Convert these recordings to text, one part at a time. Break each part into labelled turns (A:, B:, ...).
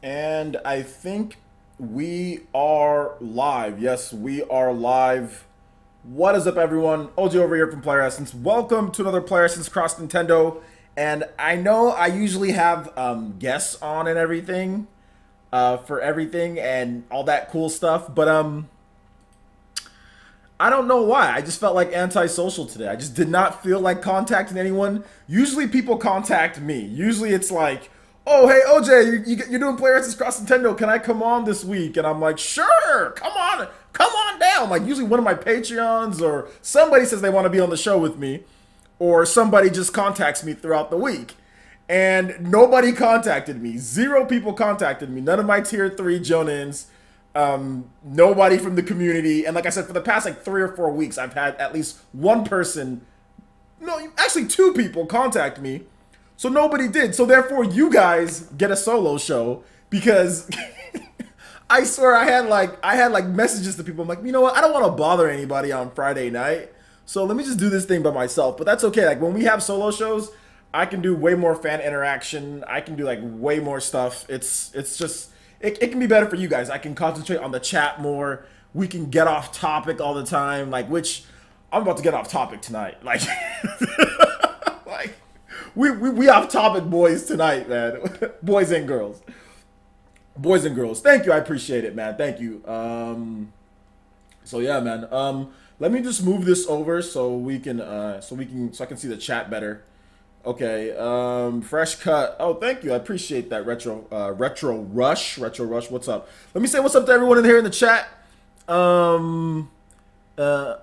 A: And I think we are live. Yes, we are live. What is up, everyone? OG over here from PlayerEssence. Welcome to another PlayerEssence Cross Nintendo. And I know I usually have guests on and everything for everything and all that cool stuff, but I don't know why. I just felt like antisocial today. I just did not feel like contacting anyone. Usually people contact me. Usually it's like, oh, hey, OJ, you're doing PlayerEssence Cross Nintendo. Can I come on this week? And I'm like, sure, come on down. Like usually one of my Patreons or somebody says they want to be on the show with me, or somebody just contacts me throughout the week. And nobody contacted me. 0 people contacted me. None of my tier 3 Jonins. Nobody from the community. And like I said, for the past like 3 or 4 weeks, I've had at least one person, no, actually 2 people contact me. So nobody did. So therefore you guys get a solo show because I swear I had like messages to people. I'm like, you know what? I don't want to bother anybody on Friday night. So let me just do this thing by myself. But that's okay. Like when we have solo shows, I can do way more fan interaction. I can do like way more stuff. It's just it can be better for you guys. I can concentrate on the chat more. We can get off topic all the time, like which I'm about to get off topic tonight. Like like we off topic boys tonight, man. Boys and girls. Boys and girls. Thank you. I appreciate it, man. Thank you. So yeah, man. Let me just move this over so we can so I can see the chat better. Okay, fresh cut. Oh, thank you. I appreciate that. Retro Rush. What's up? Let me say what's up to everyone in here in the chat. I'm a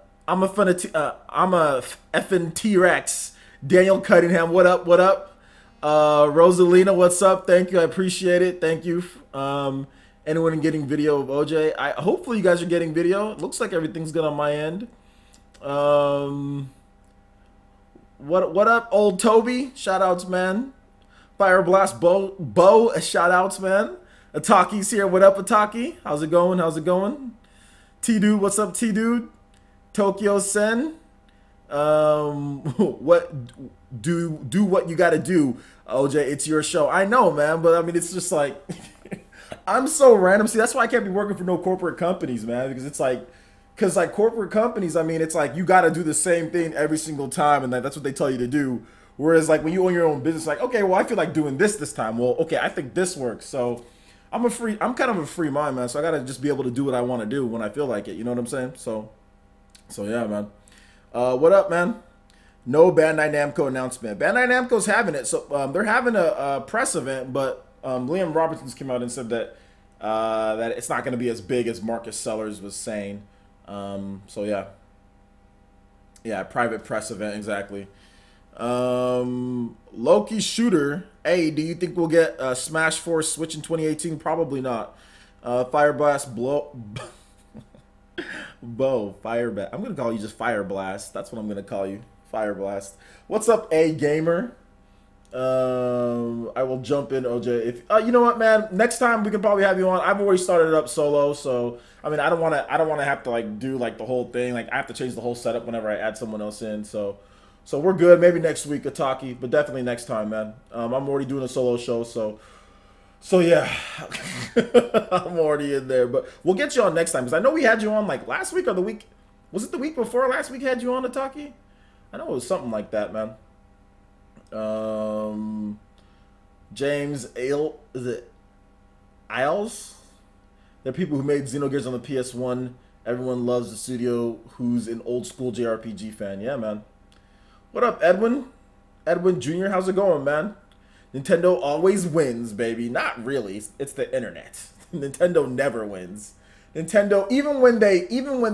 A: effing T-Rex. Daniel Cunningham, what up? What up? Rosalina, what's up? Thank you. I appreciate it. Thank you. Anyone getting video of OJ? Hopefully you guys are getting video. It looks like everything's good on my end. What up, old Toby? Shoutouts, man. Fire Blast Bo, shoutouts, man. Ataki's here. What up, Ataki? How's it going? How's it going? T-Dude, what's up, T-Dude? Tokyo Sen. What do what you gotta do, OJ. It's your show. I know, man, but I mean, it's just like I'm so random. See, that's why I can't be working for no corporate companies, man, because it's like, because like corporate companies, I mean, it's like you got to do the same thing every single time, and that's what they tell you to do. Whereas like when you own your own business, like, okay, well, I feel like doing this time. Well, okay, I think this works. So I'm kind of a free mind, man. So I got to just be able to do what I want to do when I feel like it. You know what I'm saying? So yeah, man. What up, man? No Bandai Namco announcement. Bandai Namco's having it. So they're having a press event, but Liam Robertson's came out and said that that it's not going to be as big as Marcus Sellers was saying. So yeah, private press event, exactly. Loki Shooter, hey, do you think we'll get Smash 4 Switch in 2018? Probably not. Fire Blast Bo, Fire Blast. I'm gonna call you just Fire Blast. That's what I'm gonna call you, Fire Blast. What's up, A Gamer? I will jump in, OJ. If you know what, man, next time we can probably have you on. I've already started it up solo, so I mean, I don't want to have to like do like the whole thing. Like I have to change the whole setup whenever I add someone else in. So we're good. Maybe next week, Ataki, but definitely next time, man. I'm already doing a solo show, so yeah, I'm already in there. But we'll get you on next time because I know we had you on like last week or the week. Was it the week before last week? Had you on, Ataki? I know it was something like that, man. James Ale, is it Isles? They're people who made Xenogears on the PS1. Everyone loves the studio who's an old school JRPG fan. Yeah, man. What up, Edwin? Edwin Jr., how's it going, man? Nintendo always wins, baby. Not really. It's the internet. Nintendo never wins. Nintendo, even when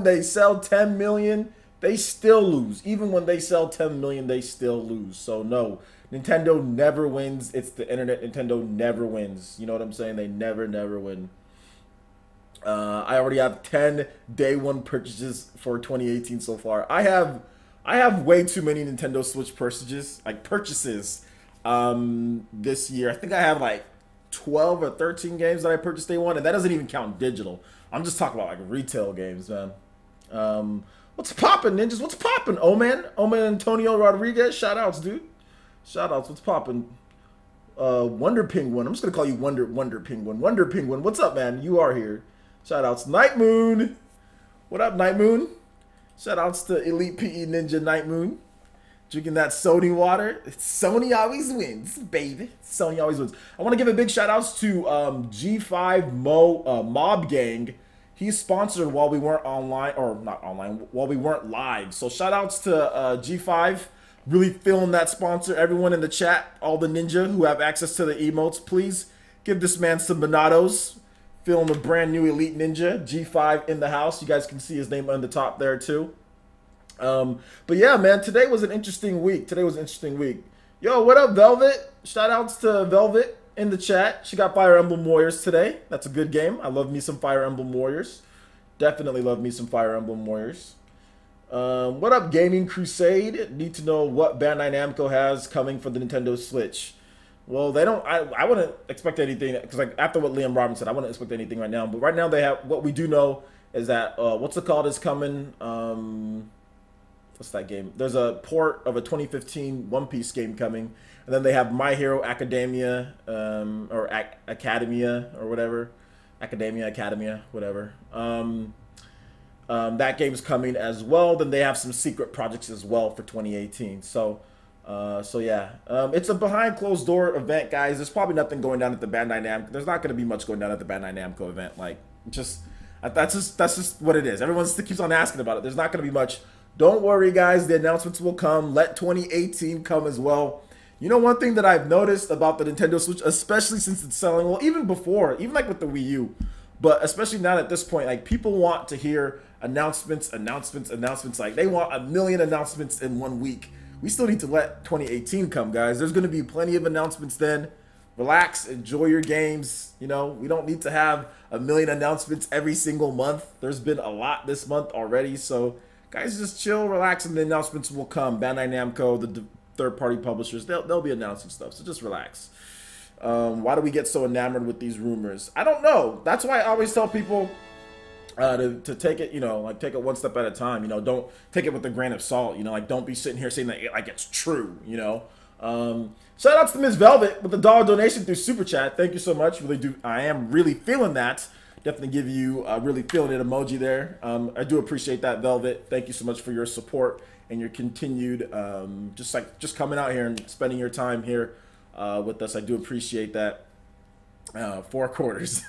A: they sell 10 million, they still lose. Even when they sell 10 million, they still lose. So no, Nintendo never wins. It's the internet. Nintendo never wins. You know what I'm saying? They never win. I already have 10 day one purchases for 2018 so far. I have way too many Nintendo Switch purchases this year. I think I have like 12 or 13 games that I purchased day one, and that doesn't even count digital. I'm just talking about like retail games, man. What's poppin', ninjas? What's poppin', Oman Antonio Rodriguez? Shout outs, dude. Shout outs. What's poppin'? Wonder Penguin. I'm just gonna call you Wonder Penguin. Wonder Penguin, what's up, man? You are here. Shout outs, Night Moon. What up, Night Moon? Shout outs to Elite PE Ninja Night Moon. Drinking that Sony water. Sony always wins, baby. Sony always wins. I want to give a big shout outs to G5 Mob Gang. He's sponsored while we weren't online, or not online, while we weren't live. So shout outs to G5. Really feeling that sponsor. Everyone in the chat, all the ninja who have access to the emotes, please give this man some bonatos. Feeling a brand new Elite Ninja, G5 in the house. You guys can see his name on the top there too. But yeah, man, today was an interesting week. Yo, what up, Velvet? Shout outs to Velvet in the chat. She got Fire Emblem Warriors today. That's a good game. I love me some Fire Emblem Warriors. Definitely love me some Fire Emblem Warriors. What up, Gaming Crusade? Need to know what Bandai Namco has coming for the Nintendo Switch. Well, they don't. I wouldn't expect anything because, like, after what Liam Robinson said, I wouldn't expect anything right now. But right now, they have what we do know is that what's it called is coming. What's that game? There's a port of a 2015 One Piece game coming, and then they have My Hero Academia or Academia or whatever, Academia, whatever. That game's coming as well. Then they have some secret projects as well for 2018. So yeah, it's a behind closed door event, guys. There's probably nothing going down at the Bandai Namco. There's not going to be much going down at the Bandai Namco event. Like, that's just what it is. Everyone still keeps on asking about it. There's not going to be much. Don't worry, guys. The announcements will come. Let 2018 come as well. You know, one thing that I've noticed about the Nintendo Switch, especially since it's selling well, even before, even like with the Wii U, but especially now at this point, like, people want to hear announcements. Like, they want a million announcements in 1 week. We still need to let 2018 come, guys. There's going to be plenty of announcements then. Relax, enjoy your games. You know, we don't need to have a million announcements every single month. There's been a lot this month already, so guys, just chill, relax, and the announcements will come. Bandai Namco, the third-party publishers, they'll be announcing stuff, so just relax. Why do we get so enamored with these rumors? I don't know. That's why I always tell people to take it, you know, like, take it one step at a time. You know, don't take it with a grain of salt. You know, like, don't be sitting here saying that like it's true. You know. Shout outs to Ms. Velvet with the $1 donation through Super Chat. Thank you so much. I am really feeling that. Definitely give you a really feeling it emoji there. I do appreciate that, Velvet. Thank you so much for your support and your continued just coming out here and spending your time here with us. I do appreciate that. 4 quarters.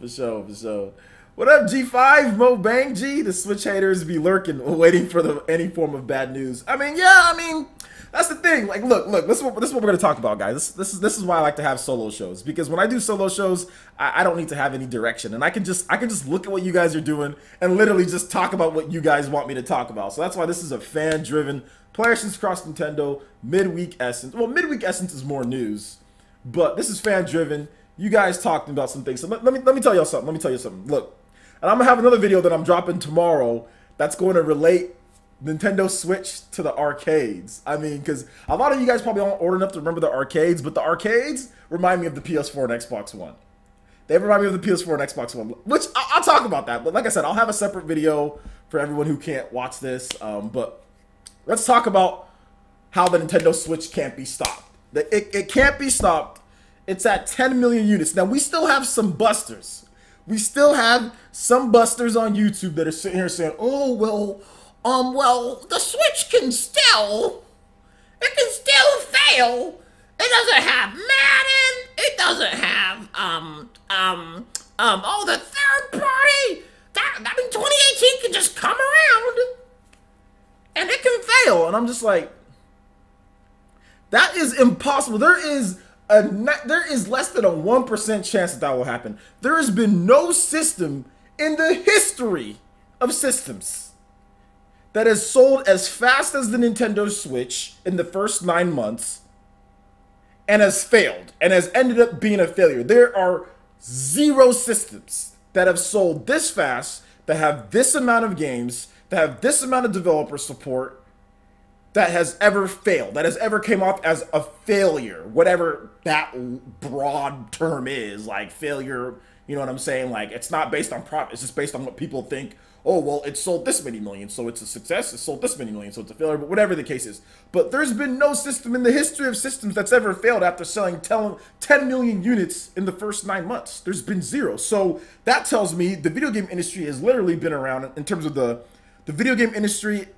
A: For sure. What up, G5? Mo Bang G? The Switch haters be lurking, waiting for any form of bad news. I mean, that's the thing. Like, look. This is what we're gonna talk about, guys. This is why I like to have solo shows, because when I do solo shows, I don't need to have any direction, and I can just look at what you guys are doing and literally just talk about what you guys want me to talk about. So that's why this is a fan-driven PlayerEssence Cross Nintendo midweek essence. Well, midweek essence is more news, but this is fan-driven. You guys talking about some things. So let me tell y'all something. Look, and I'm gonna have another video that I'm dropping tomorrow that's going to relate Nintendo Switch to the arcades. I mean, because a lot of you guys probably aren't old enough to remember the arcades, but the arcades remind me of the PS4 and Xbox One. They remind me of the PS4 and Xbox One, which I'll talk about that. But like I said, I'll have a separate video for everyone who can't watch this. But let's talk about how the Nintendo Switch can't be stopped. It can't be stopped. It's at 10 million units. Now, we still have some busters. We still have some busters on YouTube that are sitting here saying, oh, well, the Switch can still fail. It doesn't have Madden. It doesn't have, oh, the third party. I mean, 2018 can just come around and it can fail. And I'm just like, that is impossible. There is less than a 1% chance that will happen. There has been no system in the history of systems that has sold as fast as the Nintendo Switch in the first 9 months and has failed and has ended up being a failure. There are 0 systems that have sold this fast, that have this amount of games, that have this amount of developer support, that has ever failed, that has ever came off as a failure, whatever that broad term is, like failure, you know what I'm saying? Like, it's not based on profit, it's just based on what people think oh, well, it sold this many million, so it's a success. It sold this many million, so it's a failure, but whatever the case is. But there's been no system in the history of systems that's ever failed after selling 10 million units in the first 9 months. There's been zero. So that tells me the video game industry has literally been around in terms of the video game industry,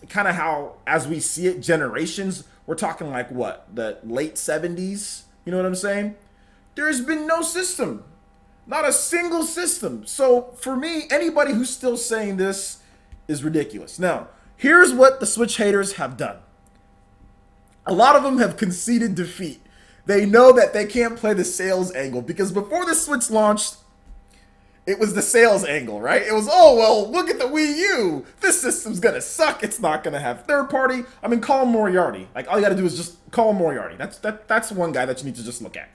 A: kind of how, as we see it, generations. We're talking like what, the late 70s? You know what I'm saying? There's been no system. Not a single system. So for me, anybody who's still saying this is ridiculous. Now, here's what the Switch haters have done. A lot of them have conceded defeat. They know that they can't play the sales angle because before the Switch launched, it was the sales angle, right? It was, oh, well, look at the Wii U. This system's gonna suck. It's not gonna have third party. I mean, call him Moriarty. Like, all you gotta do is just call him Moriarty. That's one guy that you need to just look at.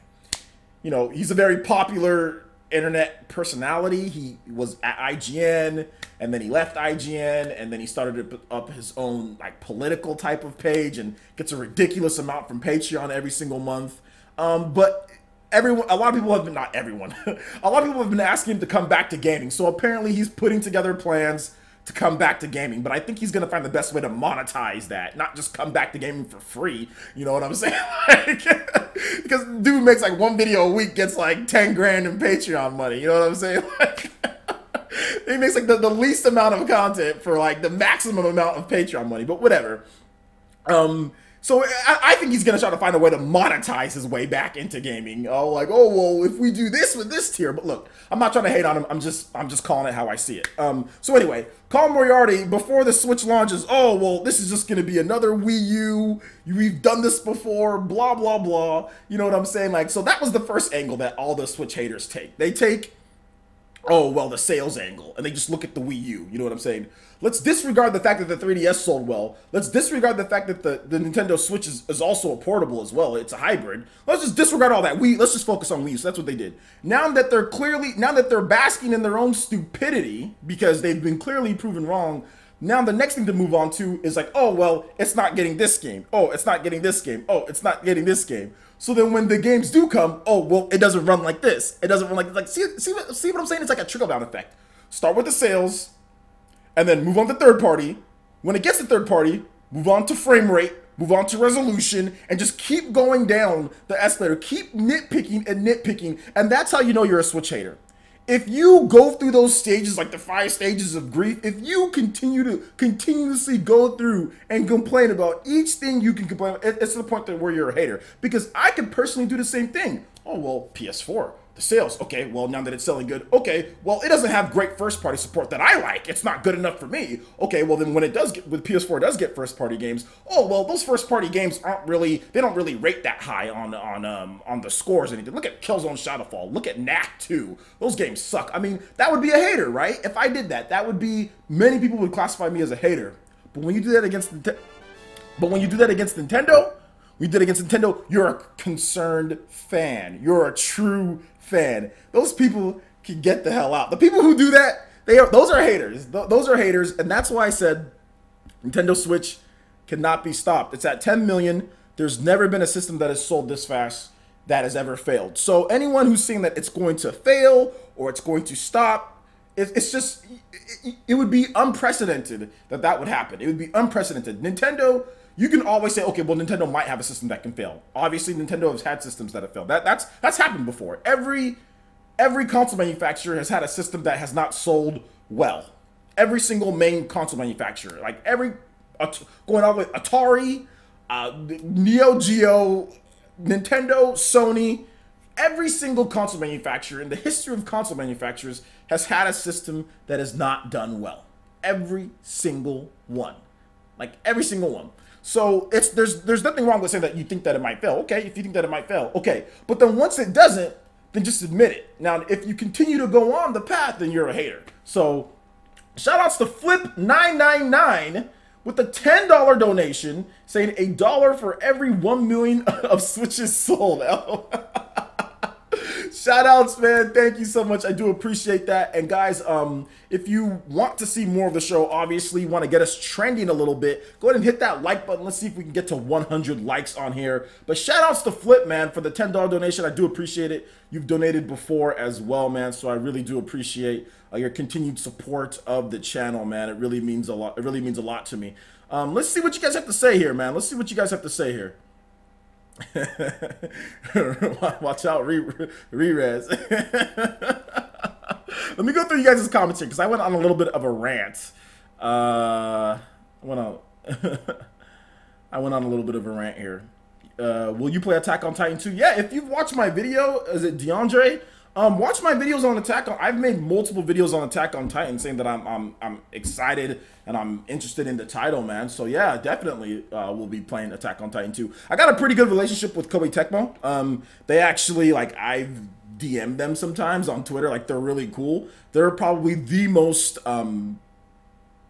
A: You know, he's a very popular internet personality. He was at IGN, and then he left IGN, and then he started up his own like political type of page and gets a ridiculous amount from Patreon every single month. But a lot of people have been, not everyone, a lot of people have been asking him to come back to gaming. So apparently he's putting together plans to come back to gaming, but I think he's gonna find the best way to monetize that, not just come back to gaming for free. You know what I'm saying? Like, because dude makes like one video a week, gets like 10 grand in Patreon money. You know what I'm saying? Like, he makes like the least amount of content for like the maximum amount of Patreon money, but whatever. So I think he's gonna try to find a way to monetize his way back into gaming. Oh, like, oh, well, if we do this with this tier. But look, I'm not trying to hate on him. I'm just calling it how I see it. So anyway, Colin Moriarty, before the Switch launches, oh, well, this is just gonna be another Wii U. We've done this before, blah, blah, blah. You know what I'm saying? Like, so that was the first angle that all the Switch haters take. They take, oh, well, the sales angle, and they just look at the Wii U. You know what I'm saying? Let's disregard the fact that the 3DS sold well. Let's disregard the fact that the Nintendo Switch is also a portable as well. It's a hybrid. Let's just disregard all that. Let's just focus on Wii U. So that's what they did. Now that they're basking in their own stupidity because they've been clearly proven wrong, now the next thing to move on to is like, oh, well, it's not getting this game. Oh, it's not getting this game. Oh, it's not getting this game. So then when the games do come, oh, well, it doesn't run like this. It doesn't run like see what I'm saying? It's like a trickle-down effect. Start with the sales, and then move on to third party. When it gets to third party, move on to frame rate, move on to resolution, and just keep going down the escalator. Keep nitpicking and nitpicking, and that's how you know you're a Switch hater. If you go through those stages, like the 5 stages of grief, if you continue to continuously go through and complain about each thing you can complain about, it's to the point that where you're a hater. Because I could personally do the same thing. Oh, well, PS4. The sales, okay, well, now that it's selling good, okay, well, it doesn't have great first-party support that I like. It's not good enough for me. Okay, well, then when it does get, when PS4 does get first-party games, oh, well, those first-party games they don't really rate that high on the scores or anything. Look at Killzone Shadowfall. Look at Knack 2. Those games suck. I mean, that would be a hater, right? If I did that, that would be, many people would classify me as a hater. But when you do that against Nintendo, you're a concerned fan. You're a true fan. Those people can get the hell out. The people who do that, those are haters. Those are haters, and that's why I said Nintendo Switch cannot be stopped. It's at 10 million. There's never been a system that has sold this fast that has ever failed. So anyone who's saying that it's going to fail or it's going to stop, it's just, it would be unprecedented that would happen. It would be unprecedented. Nintendo, you can always say, okay, well, Nintendo might have a system that can fail. Obviously, Nintendo has had systems that have failed. That's happened before. Every console manufacturer has had a system that has not sold well. Every single main console manufacturer, like going on with Atari, Neo Geo, Nintendo, Sony, every single console manufacturer in the history of console manufacturers has had a system that has not done well. Every single one. Like, every single one. So there's nothing wrong with saying that you think that it might fail. Okay, if you think that it might fail, okay. But then once it doesn't, then just admit it. Now, if you continue to go on the path, then you're a hater. So, shout outs to Flip999 with a $10 donation, saying $1 for every 1 million of Switches sold. Shout outs, man. Thank you so much. I do appreciate that. And guys, if you want to see more of the show, obviously you want to get us trending a little bit, go ahead and hit that like button. Let's see if we can get to 100 likes on here. But shout outs to Flip, man, for the $10 donation. I do appreciate it. You've donated before as well, man. So I really do appreciate your continued support of the channel, man. It really means a lot. It really means a lot to me. Let's see what you guys have to say here, man. Let's see what you guys have to say here. Watch out, re-res. Let me go through you guys' comments here because I went on a little bit of a rant. I went on a little bit of a rant here. Will you play Attack on Titan 2? Yeah, if you've watched my video, is it DeAndre? Watch my videos on Attack on. I've made multiple videos on Attack on Titan saying that I'm excited and I'm interested in the title, man. So yeah, definitely we'll be playing Attack on Titan 2. I got a pretty good relationship with Koei Tecmo. They actually, like, I've DM'd them sometimes on Twitter. Like, they're really cool. They're probably the most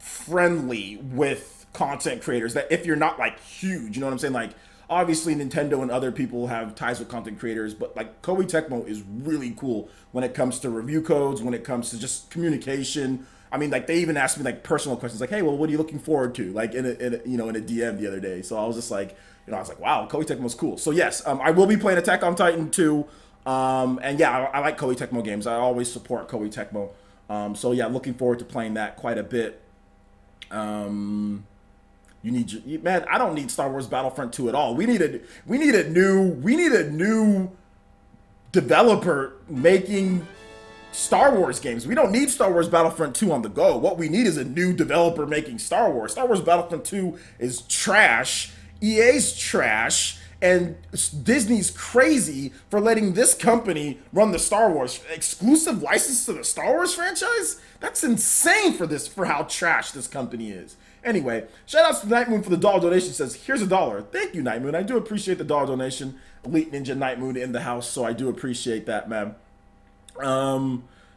A: friendly with content creators. That if you're not like huge, you know what I'm saying? Like, obviously Nintendo and other people have ties with content creators, but like Koei Tecmo is really cool when it comes to review codes, when it comes to just communication. I mean, like, they even asked me like personal questions, like, hey, well, what are you looking forward to? Like in a DM the other day. So I was just like, I was like, wow, Koei Tecmo's cool. So yes, I will be playing Attack on Titan 2. And yeah, I like Koei Tecmo games. I always support Koei Tecmo. So yeah, looking forward to playing that quite a bit. Man, I don't need Star Wars Battlefront 2 at all. We need a new developer making Star Wars games. We don't need Star Wars Battlefront 2 on the go. What we need is a new developer making Star Wars. Star Wars Battlefront 2 is trash. EA's trash. And Disney's crazy for letting this company run the Star Wars exclusive license to the Star Wars franchise. That's insane for how trash this company is. Anyway, shout outs to Night Moon for the $1 donation. Says, here's $1. Thank you, Night Moon. I do appreciate the $1 donation. Elite Ninja Night Moon in the house, so I do appreciate that, man.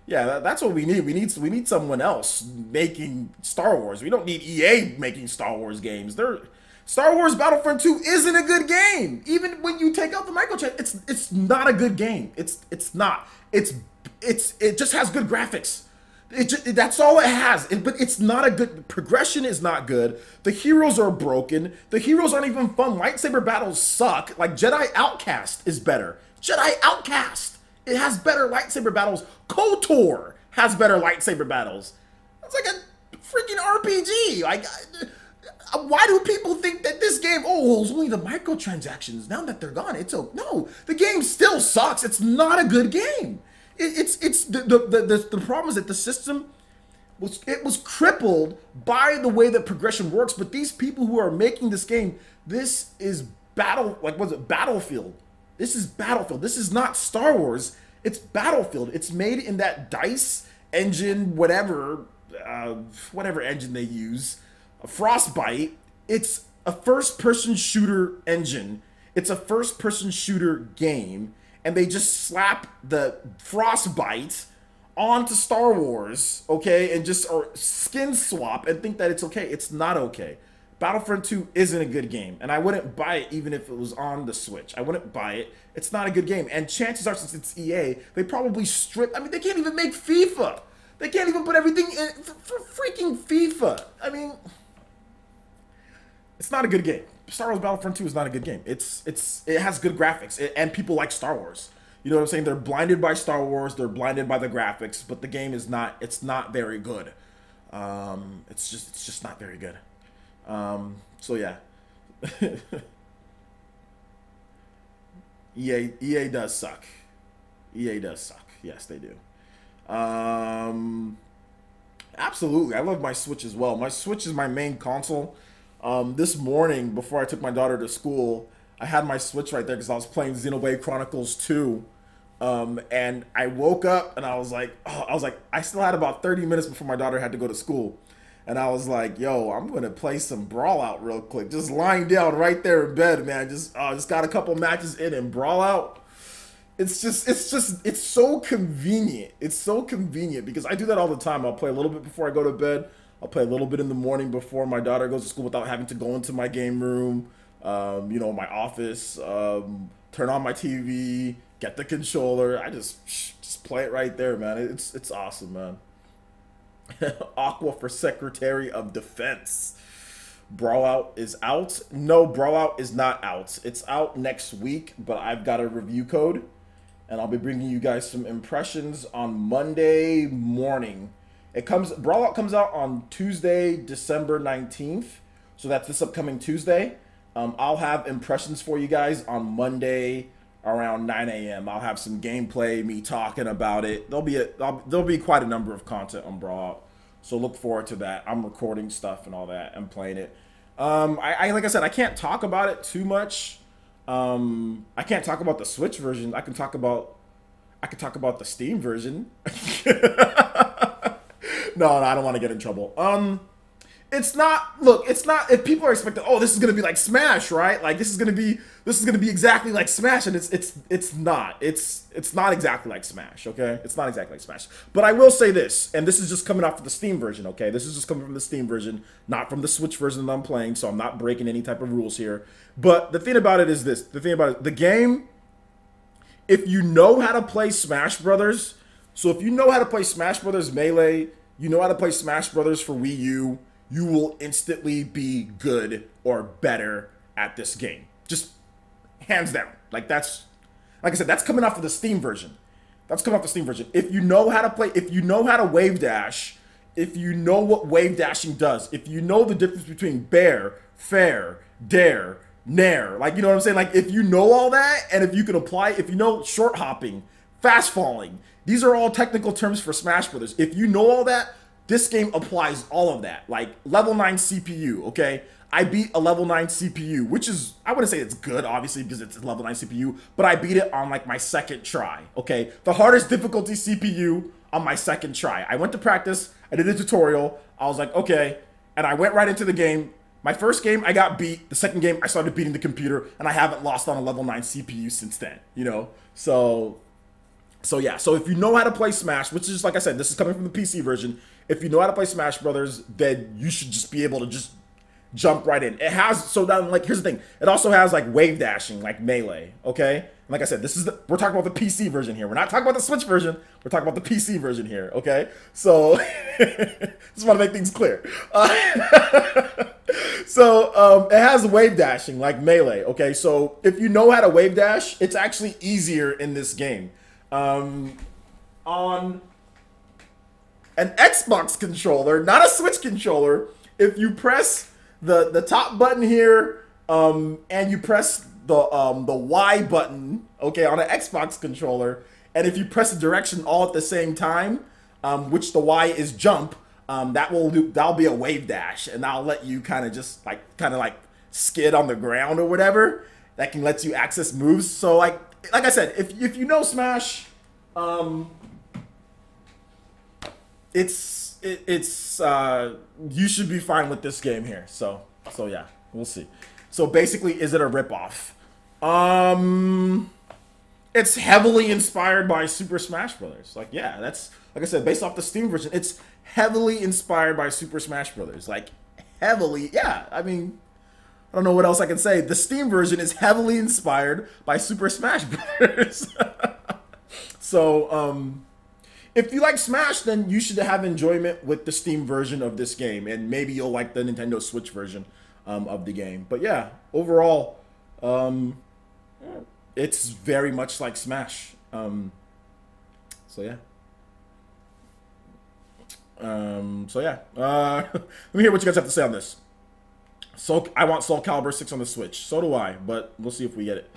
A: Yeah, that's what we need. We need someone else making Star Wars. We don't need EA making Star Wars games. Star Wars Battlefront 2 isn't a good game. Even when you take out the microtransaction, it's not a good game. It's not. It just has good graphics. That's all it has. But it's not a good progression. Is not good. The heroes are broken. The heroes aren't even fun. Lightsaber battles suck. Like Jedi Outcast is better. Jedi Outcast. It has better lightsaber battles. KOTOR has better lightsaber battles. It's like a freaking RPG. Like, why do people think that this game, oh, it's only the microtransactions. Now that they're gone, it's okay. No, the game still sucks. It's not a good game. The problem is that the system was crippled by the way that progression works. But these people who are making this game, this is Battlefield. This is Battlefield. This is not Star Wars. It's Battlefield. It's made in that DICE engine, whatever engine they use, Frostbite. It's a first-person shooter engine. It's a first-person shooter game, and they just slap the Frostbite onto Star Wars, okay, and or skin swap and think that it's okay. It's not okay. Battlefront 2 isn't a good game, and I wouldn't buy it even if it was on the Switch. I wouldn't buy it. It's not a good game, and chances are, since it's EA, they probably strip. I mean, they can't even make FIFA. They can't even put everything in for freaking FIFA. I mean, it's not a good game. Star Wars Battlefront 2 is not a good game. It has good graphics, and people like Star Wars. You know what I'm saying? They're blinded by Star Wars. They're blinded by the graphics, but the game is not. It's not very good. It's just not very good. So yeah. EA does suck. EA does suck. Yes, they do. Absolutely. I love my Switch as well. My Switch is my main console. This morning, before I took my daughter to school, I had my Switch right there because I was playing Xenoblade Chronicles 2. And I woke up and I was like, I still had about 30 minutes before my daughter had to go to school. And I was like, yo, I'm going to play some Brawlout real quick. Just lying down right there in bed, man. Just got a couple matches in Brawlout. It's so convenient. It's so convenient because I do that all the time. I'll play a little bit before I go to bed. I'll play a little bit in the morning before my daughter goes to school without having to go into my game room, my office, turn on my TV, get the controller. I just play it right there, man. It's awesome, man. Aqua for Secretary of Defense. Brawlout is out. No, Brawlout is not out. It's out next week, but I've got a review code, and I'll be bringing you guys some impressions on Monday morning. Brawlout comes out on Tuesday, December 19th, so that's this upcoming Tuesday. I'll have impressions for you guys on Monday around 9 a.m. I'll have some gameplay, me talking about it. There'll be quite a number of content on Brawlout, so look forward to that. I'm recording stuff and all that and playing it. Like I said, I can't talk about it too much. I can't talk about the Switch version. I can talk about the Steam version. No, I don't want to get in trouble. It's not. Look, it's not. If people are expecting, oh, this is gonna be like Smash, right? Like this is gonna be exactly like Smash, and it's not. It's not exactly like Smash. Okay, it's not exactly like Smash. But I will say this, and this is just coming off of the Steam version. Okay, this is just coming from the Steam version, not from the Switch version that I'm playing. So I'm not breaking any type of rules here. But the thing about it is this. The thing about it, the game. If you know how to play Smash Brothers, so if you know how to play Smash Brothers Melee, you know how to play Smash Brothers for Wii U, you will instantly be good or better at this game. Just hands down. Like I said, that's coming off of the Steam version. That's coming off the Steam version. If you know how to play, if you know how to wave dash, if you know what wave dashing does, if you know the difference between bear, fair, dare, nair, like, you know what I'm saying? Like, if you know all that, and if you can apply, if you know short hopping, fast falling, these are all technical terms for Smash Brothers. If you know all that, this game applies all of that. Like, level 9 CPU, okay? I beat a level 9 CPU, which is, I wouldn't say it's good, obviously, because it's a level 9 CPU, but I beat it on, like, my second try, okay? The hardest difficulty CPU on my second try. I went to practice, I did a tutorial, I was like, okay, and I went right into the game. My first game, I got beat. The second game, I started beating the computer, and I haven't lost on a level 9 CPU since then, you know? So yeah, so if you know how to play Smash, which is, like I said, this is coming from the PC version, if you know how to play Smash Brothers, then you should just be able to just jump right in. It has, so now, like, here's the thing. It also has, like, wave dashing, like Melee, okay? And like I said, we're talking about the PC version here. We're not talking about the Switch version. We're talking about the PC version here, okay? So, just want to make things clear. It has wave dashing, like Melee, okay? So, if you know how to wave dash, it's actually easier in this game. On an Xbox controller, not a Switch controller, if you press the top button here, and you press the Y button, okay, on an Xbox controller, and if you press the direction all at the same time, which the Y is jump, that'll be a wave dash, and that'll let you kind of like skid on the ground or whatever. That can let you access moves. So like I said, if you know Smash, you should be fine with this game here. So yeah, we'll see. So basically, is it a ripoff? It's heavily inspired by Super Smash Brothers. Like, yeah, that's, like I said, based off the Steam version, it's heavily inspired by Super Smash Brothers. Like, heavily, yeah. I mean, I don't know what else I can say. The Steam version is heavily inspired by Super Smash Brothers. So, if you like Smash, then you should have enjoyment with the Steam version of this game, and maybe you'll like the Nintendo Switch version of the game. But yeah, overall, it's very much like Smash. So yeah. Let me hear what you guys have to say on this. I want Soul Calibur 6 on the Switch. So do I, but we'll see if we get it.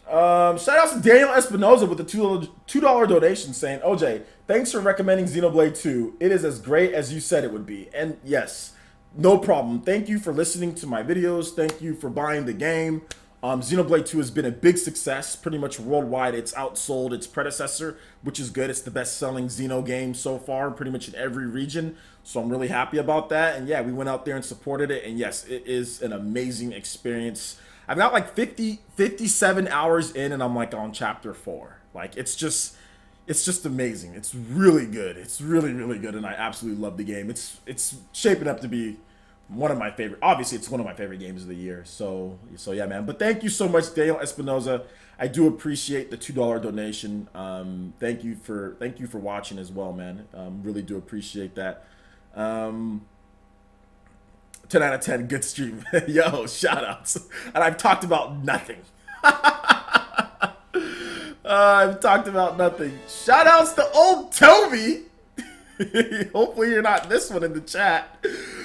A: Shout out to Daniel Espinoza with the $2 donation saying, OJ, thanks for recommending Xenoblade 2. It is as great as you said it would be. And yes, no problem. Thank you for listening to my videos. Thank you for buying the game. Xenoblade 2 has been a big success pretty much worldwide. It's outsold its predecessor, which is good. It's the best-selling Xeno game so far, pretty much in every region. So I'm really happy about that. And yeah, we went out there and supported it. And yes, it is an amazing experience. I've got like 57 hours in, and I'm like on chapter 4. Like, it's just amazing. It's really good. It's really, really good, and I absolutely love the game. It's shaping up to be one of my favorite. Obviously, it's one of my favorite games of the year. So yeah, man. But thank you so much, Daniel Espinoza. I do appreciate the $2 donation. Thank you for watching as well, man. Really do appreciate that. 10 out of 10, good stream. Yo, shout outs. And I've talked about nothing. I've talked about nothing. Shout outs to old Toby. Hopefully you're not this one in the chat.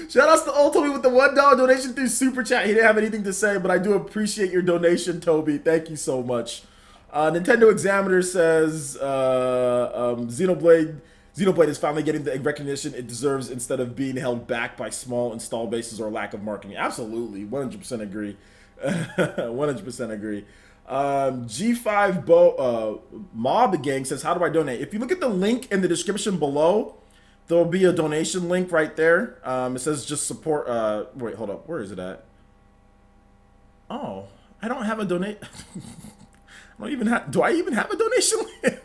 A: Shout outs to old Toby with the $1 donation through Super Chat. He didn't have anything to say, but I do appreciate your donation, Toby. Thank you so much. Nintendo Examiner says Xenoblade is finally getting the recognition it deserves instead of being held back by small install bases or lack of marketing. Absolutely, 100% agree. 100% agree. G5 Mob Gang says, how do I donate? If you look at the link in the description below, there'll be a donation link right there. It says just support. Wait, hold up. Where is it at? Oh, I don't have a donate. I don't even have. Do I even have a donation link?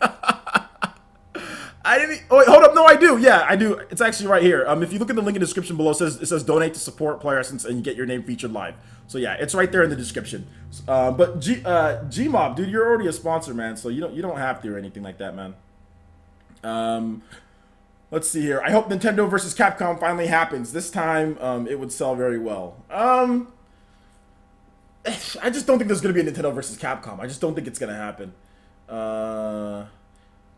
A: I didn't. Oh wait, hold up. No, I do. Yeah, I do. It's actually right here. If you look at the link in the description below, it says donate to support PlayerEssence and you get your name featured live. So yeah, it's right there in the description. But Gmob, dude, you're already a sponsor, man. So you don't have to or anything like that, man. Let's see here. I hope Nintendo versus Capcom finally happens. This time, it would sell very well. I just don't think there's gonna be a Nintendo versus Capcom. I just don't think it's gonna happen.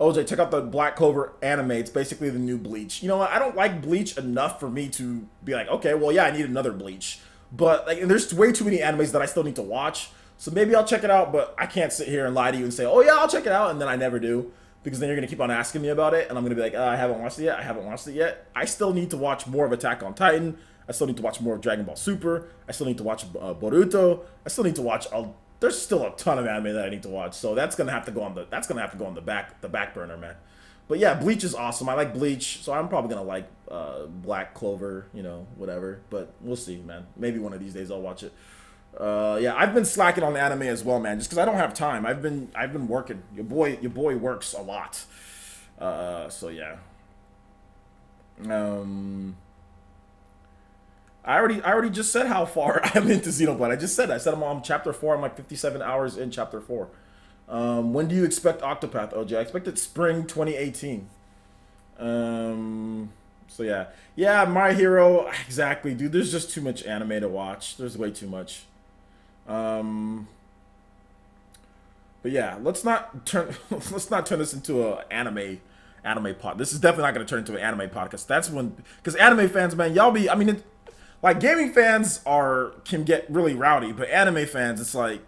A: OJ, check out the Black Clover anime. It's basically the new Bleach. You know what? I don't like Bleach enough for me to be like, okay, well, yeah, I need another Bleach. But like, there's way too many animes that I still need to watch. So maybe I'll check it out, but I can't sit here and lie to you and say, oh, yeah, I'll check it out, and then I never do. Because then you're going to keep on asking me about it, and I'm going to be like, I haven't watched it yet. I haven't watched it yet. I still need to watch more of Attack on Titan. I still need to watch more of Dragon Ball Super. I still need to watch Boruto. I still need to watch... There's still a ton of anime that I need to watch, so that's gonna have to go on the back burner, man. But yeah, Bleach is awesome. I like Bleach, so I'm probably gonna like Black Clover, you know, whatever. But we'll see, man. Maybe one of these days I'll watch it. Yeah, I've been slacking on anime as well, man, just because I don't have time. I've been working. Your boy works a lot. So yeah. I already just said how far I'm into Xenoblade. I said I'm on chapter 4. I'm like 57 hours in chapter 4. When do you expect Octopath, OJ? I expect it spring 2018. So yeah, My Hero, exactly, dude. There's just too much anime to watch. There's way too much. But yeah, let's not turn this into an anime pod. This is definitely not going to turn into an anime podcast. That's because anime fans, man, y'all be. I mean. Like, gaming fans can get really rowdy, but anime fans, it's like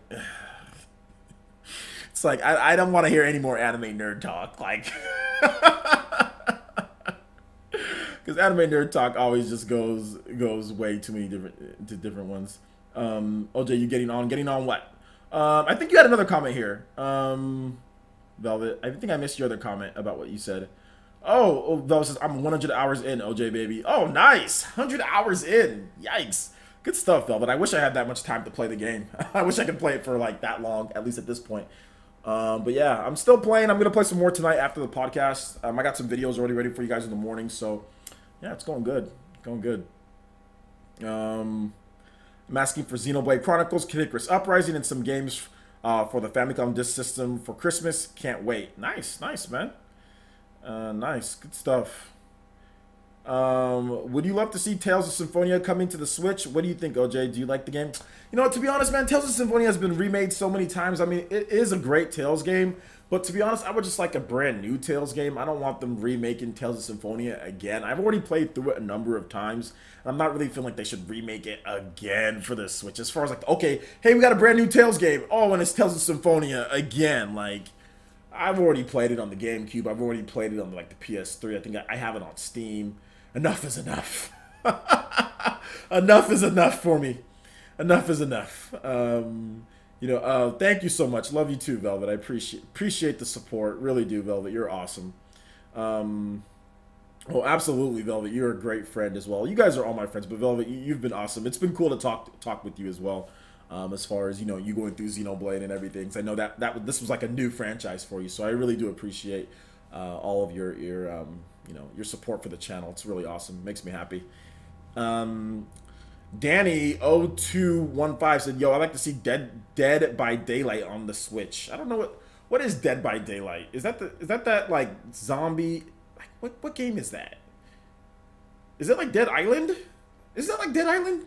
A: I don't want to hear any more anime nerd talk, like, because anime nerd talk always just goes way too many different ones. OJ, you getting on what? I think you had another comment here, Velvet. I think I missed your other comment about what you said. Oh, Velvet says, I'm 100 hours in, OJ, baby. Oh, nice. 100 hours in. Yikes. Good stuff, Velvet. I wish I had that much time to play the game. I wish I could play it for, like, that long, at least at this point. But, yeah, I'm still playing. I'm going to play some more tonight after the podcast. I got some videos already ready for you guys in the morning. So, yeah, it's going good. Going good. I'm asking for Xenoblade Chronicles, Kid Icarus Uprising, and some games for the Famicom Disk System for Christmas. Can't wait. Nice, man. Nice, good stuff. Would you love to see Tales of Symphonia coming to the Switch? What do you think, OJ? Do you like the game? You know, to be honest, man, Tales of Symphonia has been remade so many times. I mean, it is a great Tales game, but to be honest, I would just like a brand new Tales game. I don't want them remaking Tales of Symphonia again. I've already played through it a number of times, and I'm not really feeling like they should remake it again for the Switch. As far as like, okay, hey, we got a brand new Tales game. Oh, and it's Tales of Symphonia again, like... I've already played it on the GameCube. I've already played it on like the PS3. I think I have it on Steam. Enough is enough. Enough is enough for me. Enough is enough. Thank you so much. Love you too, Velvet. I appreciate the support. Really do, Velvet. You're awesome. Oh, absolutely, Velvet. You're a great friend as well. You guys are all my friends, but Velvet, you've been awesome. It's been cool to talk with you as well. As far as, you know, you going through Xenoblade and everything. So I know this was like a new franchise for you, so I really do appreciate all of your support for the channel. It's really awesome. Makes me happy. Danny0215 said, "Yo, I'd like to see Dead by Daylight on the Switch." I don't know what is Dead by Daylight. Is that like zombie? Like what game is that? Is it like Dead Island? Is that like Dead Island?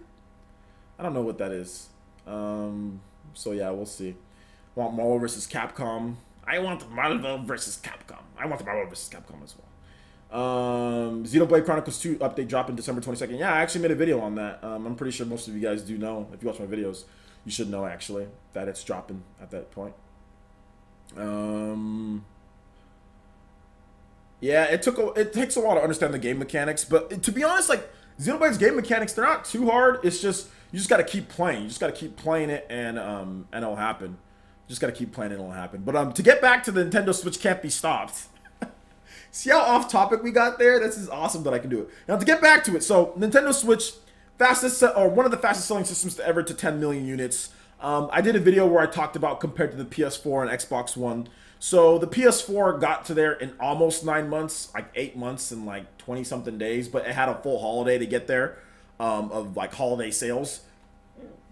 A: I don't know what that is. So yeah, we'll see. Want Marvel vs. Capcom. I want Marvel vs. Capcom. I want the Marvel vs. Capcom as well. Xenoblade Chronicles 2 update dropping December 22nd. Yeah, I actually made a video on that. I'm pretty sure most of you guys do know. If you watch my videos, you should know actually that it's dropping at that point. Yeah, it takes a while to understand the game mechanics, but to be honest, like Xenoblade's game mechanics, they're not too hard. It's just you just got to keep playing. You just got to keep playing it, and it'll happen. Just got to keep playing it, it'll happen. But to get back to the Nintendo Switch can't be stopped. See how off topic we got there? This is awesome that I can do it. Now to get back to it, so Nintendo Switch, one of the fastest selling systems to ever to 10 million units. I did a video where I talked about compared to the PS4 and Xbox One. So the PS4 got to there in almost 9 months, like 8 months and like 20 something days, but it had a full holiday to get there of like holiday sales.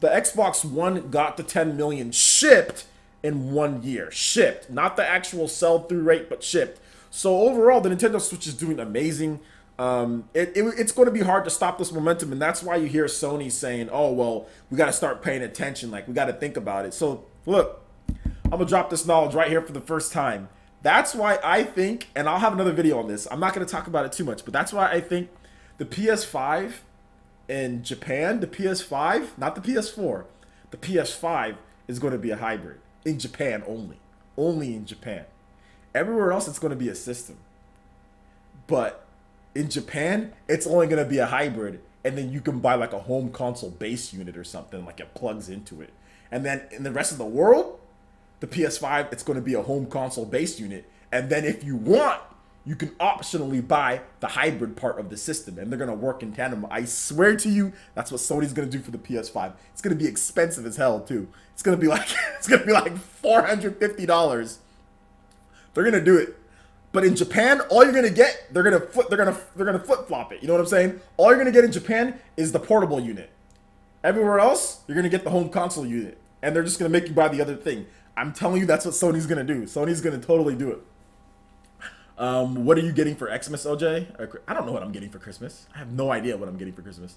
A: The Xbox One got to 10 million shipped in 1 year. Shipped, not the actual sell-through rate, but shipped. So overall, the Nintendo Switch is doing amazing. It's going to be hard to stop this momentum, and that's why you hear Sony saying, "Oh, well, we got to start paying attention. Like, we got to think about it." So look, I'm gonna drop this knowledge right here for the first time. That's why I think, and I'll have another video on this. I'm not going to talk about it too much, but that's why I think the PS5 in Japan, the PS5, not the PS4, the PS5 is going to be a hybrid in Japan only in Japan. Everywhere else, it's going to be a system. But in Japan, it's only going to be a hybrid, and then you can buy like a home console base unit or something, like it plugs into it. And then in the rest of the world, the PS5, it's going to be a home console base unit. And then if you want, you can optionally buy the hybrid part of the system, and they're going to work in tandem. I swear to you, that's what Sony's going to do for the PS5. It's going to be expensive as hell too. It's going to be like $450. They're gonna do it, but in Japan, all you're gonna get, they're gonna flip flop it. You know what I'm saying? All you're gonna get in Japan is the portable unit. Everywhere else, you're gonna get the home console unit, and they're just gonna make you buy the other thing. I'm telling you, that's what Sony's gonna do. Sony's gonna totally do it. What are you getting for Xmas, OJ? I don't know what I'm getting for Christmas. I have no idea what I'm getting for Christmas.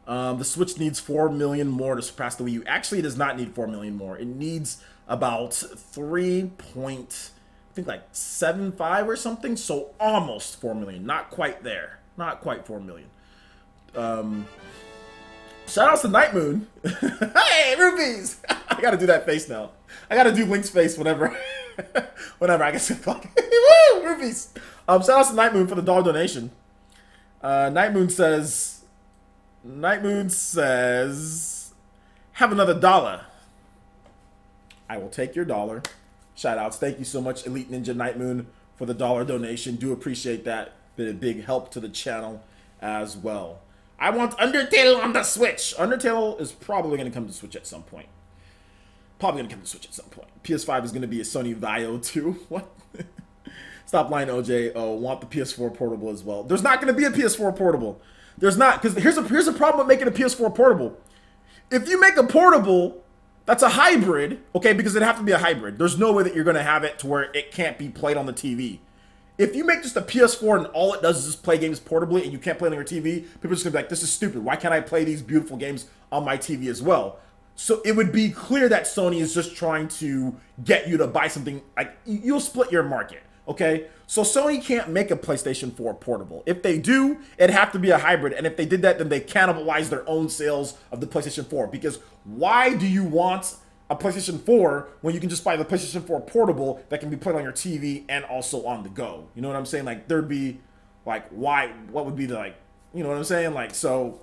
A: The Switch needs 4 million more to surpass the Wii U. Actually, it does not need 4 million more. It needs about 3.75 or something, so almost 4 million. Not quite there. Not quite 4 million. Shout outs to Night Moon. Hey, rupees! I gotta do that face now. I gotta do Link's face whenever I guess it's like, woo, rupees. Shout outs to Night Moon for the $1 donation. Night Moon says, have another $1. I will take your $1. Shout outs. Thank you so much, Elite Ninja Night Moon, for the $1 donation. Do appreciate that. Been a big help to the channel as well. I want Undertale on the Switch. Undertale is probably going to come to Switch at some point. PS5 is going to be a Sony Vaio too. What? Stop lying, OJ. Oh, want the PS4 portable as well. There's not going to be a PS4 portable. There's not, because here's a problem with making a PS4 portable. If you make a portable that's a hybrid, okay, because it'd have to be a hybrid. There's no way that you're going to have it to where it can't be played on the TV. If you make just a PS4 and all it does is just play games portably and you can't play on your TV, people are just going to be like, this is stupid. Why can't I play these beautiful games on my TV as well? So it would be clear that Sony is just trying to get you to buy something. Like, you'll split your market, okay? So Sony can't make a PlayStation 4 portable. If they do, it'd have to be a hybrid. And if they did that, then they cannibalize their own sales of the PlayStation 4. Because why do you want a PlayStation 4 when you can just buy the PlayStation 4 portable that can be played on your TV and also on the go? You know what I'm saying? Like, there'd be, like, why, what would be the, like, you know what I'm saying? Like, so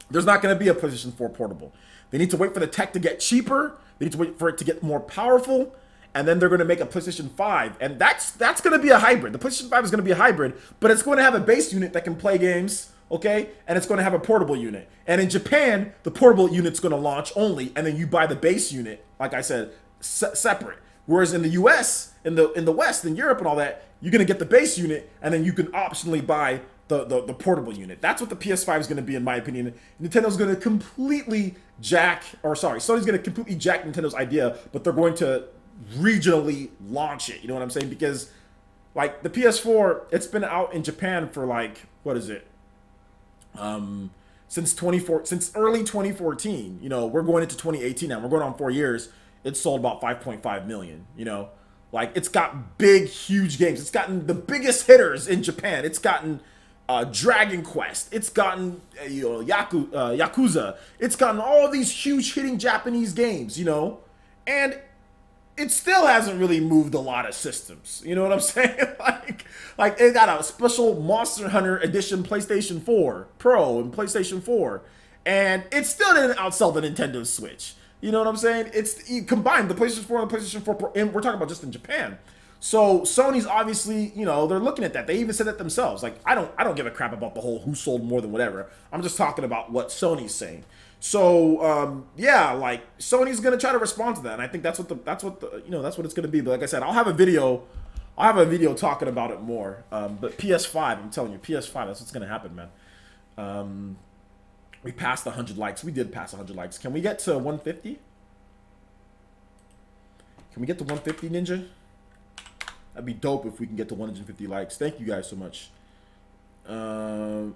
A: there's not going to be a PlayStation 4 portable. They need to wait for the tech to get cheaper. They need to wait for it to get more powerful. And then they're going to make a PlayStation 5. And that's going to be a hybrid. The PlayStation 5 is going to be a hybrid, but it's going to have a base unit that can play games, okay? And it's going to have a portable unit. And in Japan, the portable unit's going to launch only, and then you buy the base unit, like I said, separate. Whereas in the US, in the West, in Europe and all that, you're going to get the base unit, and then you can optionally buy the portable unit. That's what the PS5 is going to be, in my opinion. Nintendo's going to completely jack, or sorry, Sony's going to completely jack Nintendo's idea, but they're going to regionally launch it. You know what I'm saying? Because like the PS4, it's been out in Japan for like, what is it? Since early 2014. You know, we're going into 2018 now. We're going on 4 years. It's sold about 5.5 million. You know, like it's got big, huge games. It's gotten the biggest hitters in Japan. It's gotten Dragon Quest. It's gotten Yakuza. It's gotten all these huge hitting Japanese games. You know, and it still hasn't really moved a lot of systems. You know what I'm saying? like it got a special Monster Hunter Edition PlayStation 4 Pro and PlayStation 4, and it still didn't outsell the Nintendo Switch. You know what I'm saying? It's combined the PlayStation 4 and the PlayStation 4 Pro, and we're talking about just in Japan. So Sony's obviously, you know, they're looking at that. They even said it themselves. Like, I don't give a crap about the whole who sold more than whatever. I'm just talking about what Sony's saying. So yeah, like Sony's gonna try to respond to that, and I think that's what it's gonna be. But like I said, I'll have a video talking about it more. But PS5, I'm telling you, PS5, that's what's gonna happen, man. We passed 100 likes. We did pass 100 likes. Can we get to 150? Can we get to 150, Ninja? That'd be dope if we can get to 150 likes. Thank you guys so much. OJ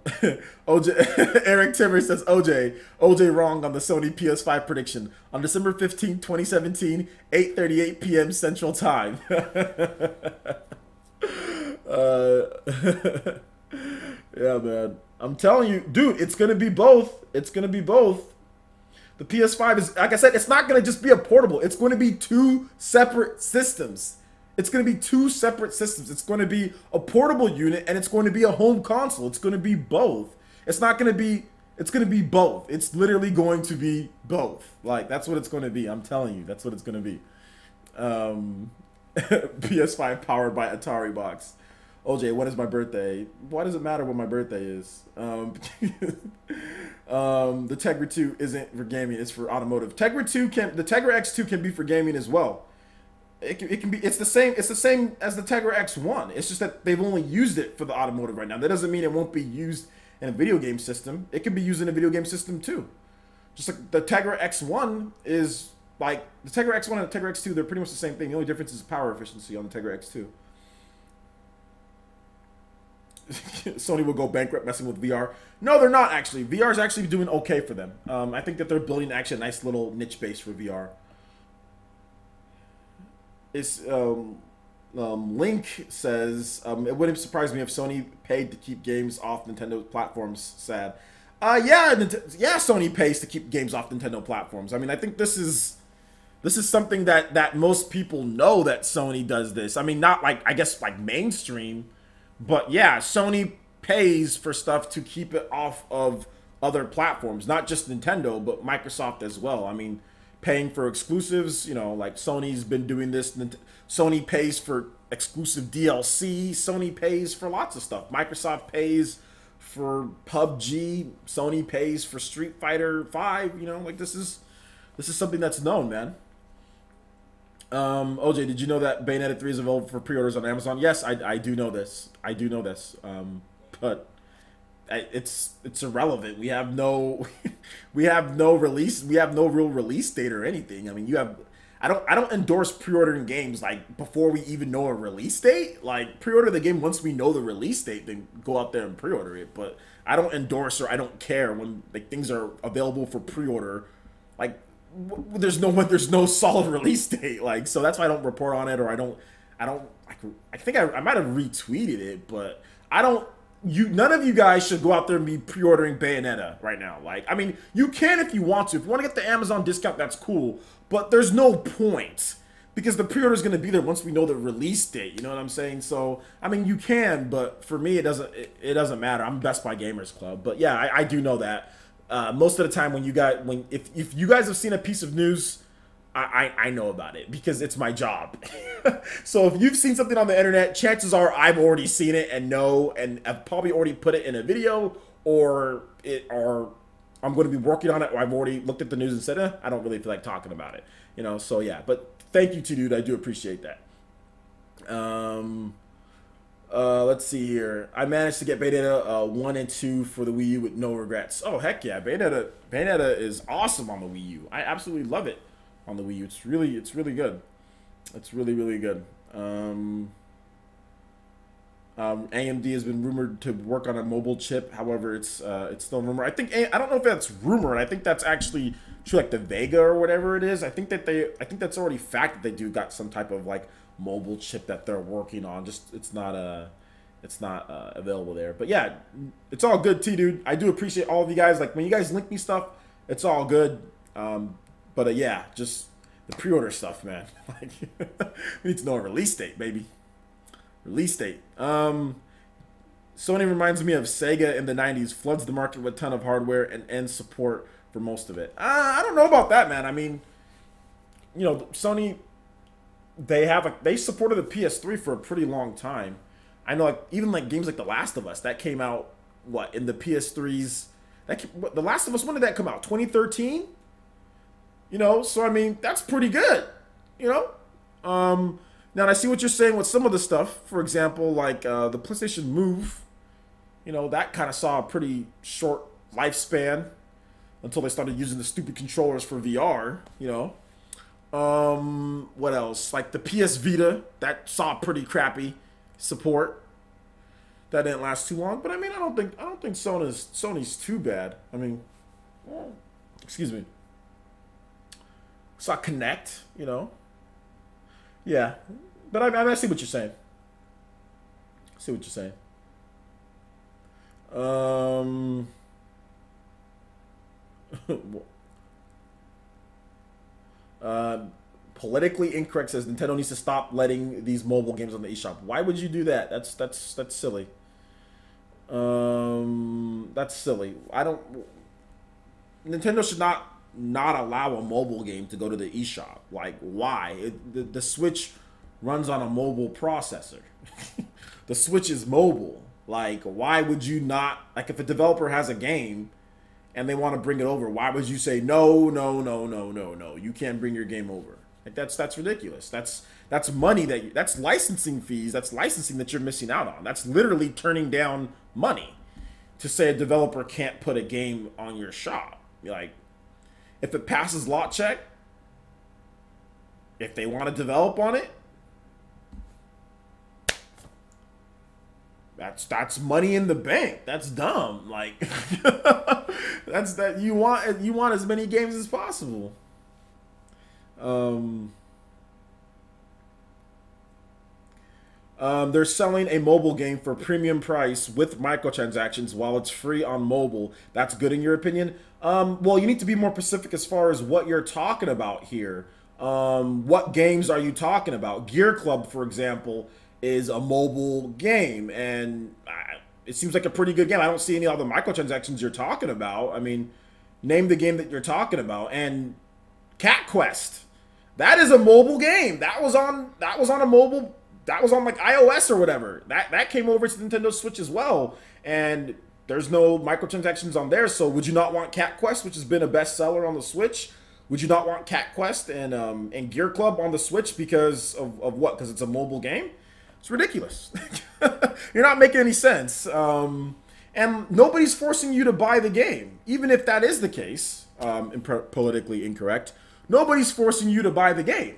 A: Eric Timmer says OJ wrong on the Sony PS5 prediction on December 15, 2017, 8:38 p.m. Central Time. Yeah, man. I'm telling you, dude, it's gonna be both. It's gonna be both. The PS5 is, like I said, it's not gonna just be a portable. It's going to be two separate systems. It's going to be two separate systems. It's going to be a portable unit and it's going to be a home console. It's going to be both. It's not going to be, it's going to be both. It's literally going to be both. Like, that's what it's going to be. I'm telling you, that's what it's going to be. PS5 powered by Atari box. OJ, when is my birthday? Why does it matter what my birthday is? The Tegra 2 isn't for gaming, it's for automotive. The Tegra X2 can be for gaming as well. It can be, it's the same as the Tegra X1. It's just that they've only used it for the automotive right now. That doesn't mean it won't be used in a video game system. It can be used in a video game system too. Just like the Tegra X1 is like the Tegra X1 and the Tegra X2, they're pretty much the same thing. The only difference is power efficiency on the Tegra X2. Sony will go bankrupt messing with VR. No, they're not actually. VR is actually doing okay for them. I think that they're building actually a nice little niche base for VR. It's Link says it wouldn't surprise me if Sony paid to keep games off Nintendo platforms. Sad. Yeah, Sony pays to keep games off Nintendo platforms. I mean, I think this is something that most people know that Sony does this. I mean, not like, I guess like mainstream, but yeah, Sony pays for stuff to keep it off of other platforms, not just Nintendo, but Microsoft as well. I mean, paying for exclusives, you know, like Sony's been doing this. Sony pays for exclusive DLC. Sony pays for lots of stuff. Microsoft pays for PUBG. Sony pays for Street Fighter 5. You know, like this is something that's known, man. OJ, did you know that Bayonetta 3 is available for pre-orders on Amazon? Yes, I do know this. I do know this. But it's irrelevant. We have no release. We have no real release date or anything. I mean, I don't endorse pre-ordering games like before we even know a release date. Like, pre-order the game once we know the release date, then go out there and pre-order it. But I don't endorse or I don't care when like things are available for pre-order. Like, there's no solid release date. Like, so that's why I don't report on it, or I think I might have retweeted it, but none of you guys should go out there and be pre-ordering Bayonetta right now. Like, I mean, you can if you want to. If you want to get the Amazon discount, that's cool. But there's no point, because the pre-order is going to be there once we know the release date. You know what I'm saying? So, I mean, you can, but for me, it doesn't matter. I'm Best Buy Gamers Club. But yeah, I do know that. Most of the time if you guys have seen a piece of news, I know about it because it's my job. So if you've seen something on the internet, chances are I've already seen it and know, and I've probably already put it in a video, or I'm going to be working on it, or I've already looked at the news and said, I don't really feel like talking about it. You know, so yeah. But thank you to dude. I do appreciate that. Let's see here. I managed to get Bayonetta 1 and 2 for the Wii U with no regrets. Oh, heck yeah. Bayonetta is awesome on the Wii U. I absolutely love it on the Wii U. It's really good. It's really good. AMD has been rumored to work on a mobile chip. However, it's still rumored. I don't know if that's rumored. I think that's actually true, like the Vega or whatever it is. I think that's already fact that they do got some type of like mobile chip that they're working on. Just it's not available there. But yeah, it's all good, dude. I do appreciate all of you guys. Like when you guys link me stuff, it's all good. But yeah, just the pre-order stuff, man. Like we need to know a release date, baby. Release date. Sony reminds me of Sega in the 90s, floods the market with a ton of hardware and ends support for most of it. I don't know about that, man. I mean, you know, Sony, they supported the PS3 for a pretty long time. I know, like even like games like The Last of Us that came out in the PS3s. The Last of Us, when did that come out? 2013. You know, so I mean that's pretty good. You know. Now, I see what you're saying with some of the stuff. For example, like the PlayStation Move, you know, that kind of saw a pretty short lifespan until they started using the stupid controllers for VR, you know. What else? Like the PS Vita, that saw pretty crappy support. That didn't last too long. But I mean, I don't think Sony's too bad. I mean, excuse me. Saw Connect, you know. Yeah, but I see what you're saying. I see what you're saying. Politically incorrect says Nintendo needs to stop letting these mobile games on the eShop. Why would you do that? That's silly. That's silly. Nintendo should not allow a mobile game to go to the eShop. Like, why? The Switch runs on a mobile processor. The Switch is mobile. Like, why would you not? Like, if a developer has a game and they want to bring it over, why would you say no? You can't bring your game over. Like, that's ridiculous. That's money that's licensing fees. That's licensing that you're missing out on. That's literally turning down money to say a developer can't put a game on your shop. Like, if it passes lot check, if they want to develop on it, that's money in the bank. That's dumb. Like you want as many games as possible. They're selling a mobile game for a premium price with microtransactions while it's free on mobile. That's good in your opinion? Well, you need to be more specific as far as what you're talking about here. What games are you talking about? Gear Club, for example, is a mobile game, and it seems like a pretty good game. I don't see any other microtransactions you're talking about. I mean, name the game that you're talking about. And Cat Quest, that is a mobile game. That was on a mobile. That was on like iOS or whatever. That came over to Nintendo Switch as well, and there's no microtransactions on there. So would you not want Cat Quest, which has been a bestseller on the Switch? Would you not want Cat Quest and Gear Club on the Switch because of what? Because it's a mobile game? It's ridiculous. You're not making any sense. And nobody's forcing you to buy the game, even if that is the case. Politically incorrect. Nobody's forcing you to buy the game.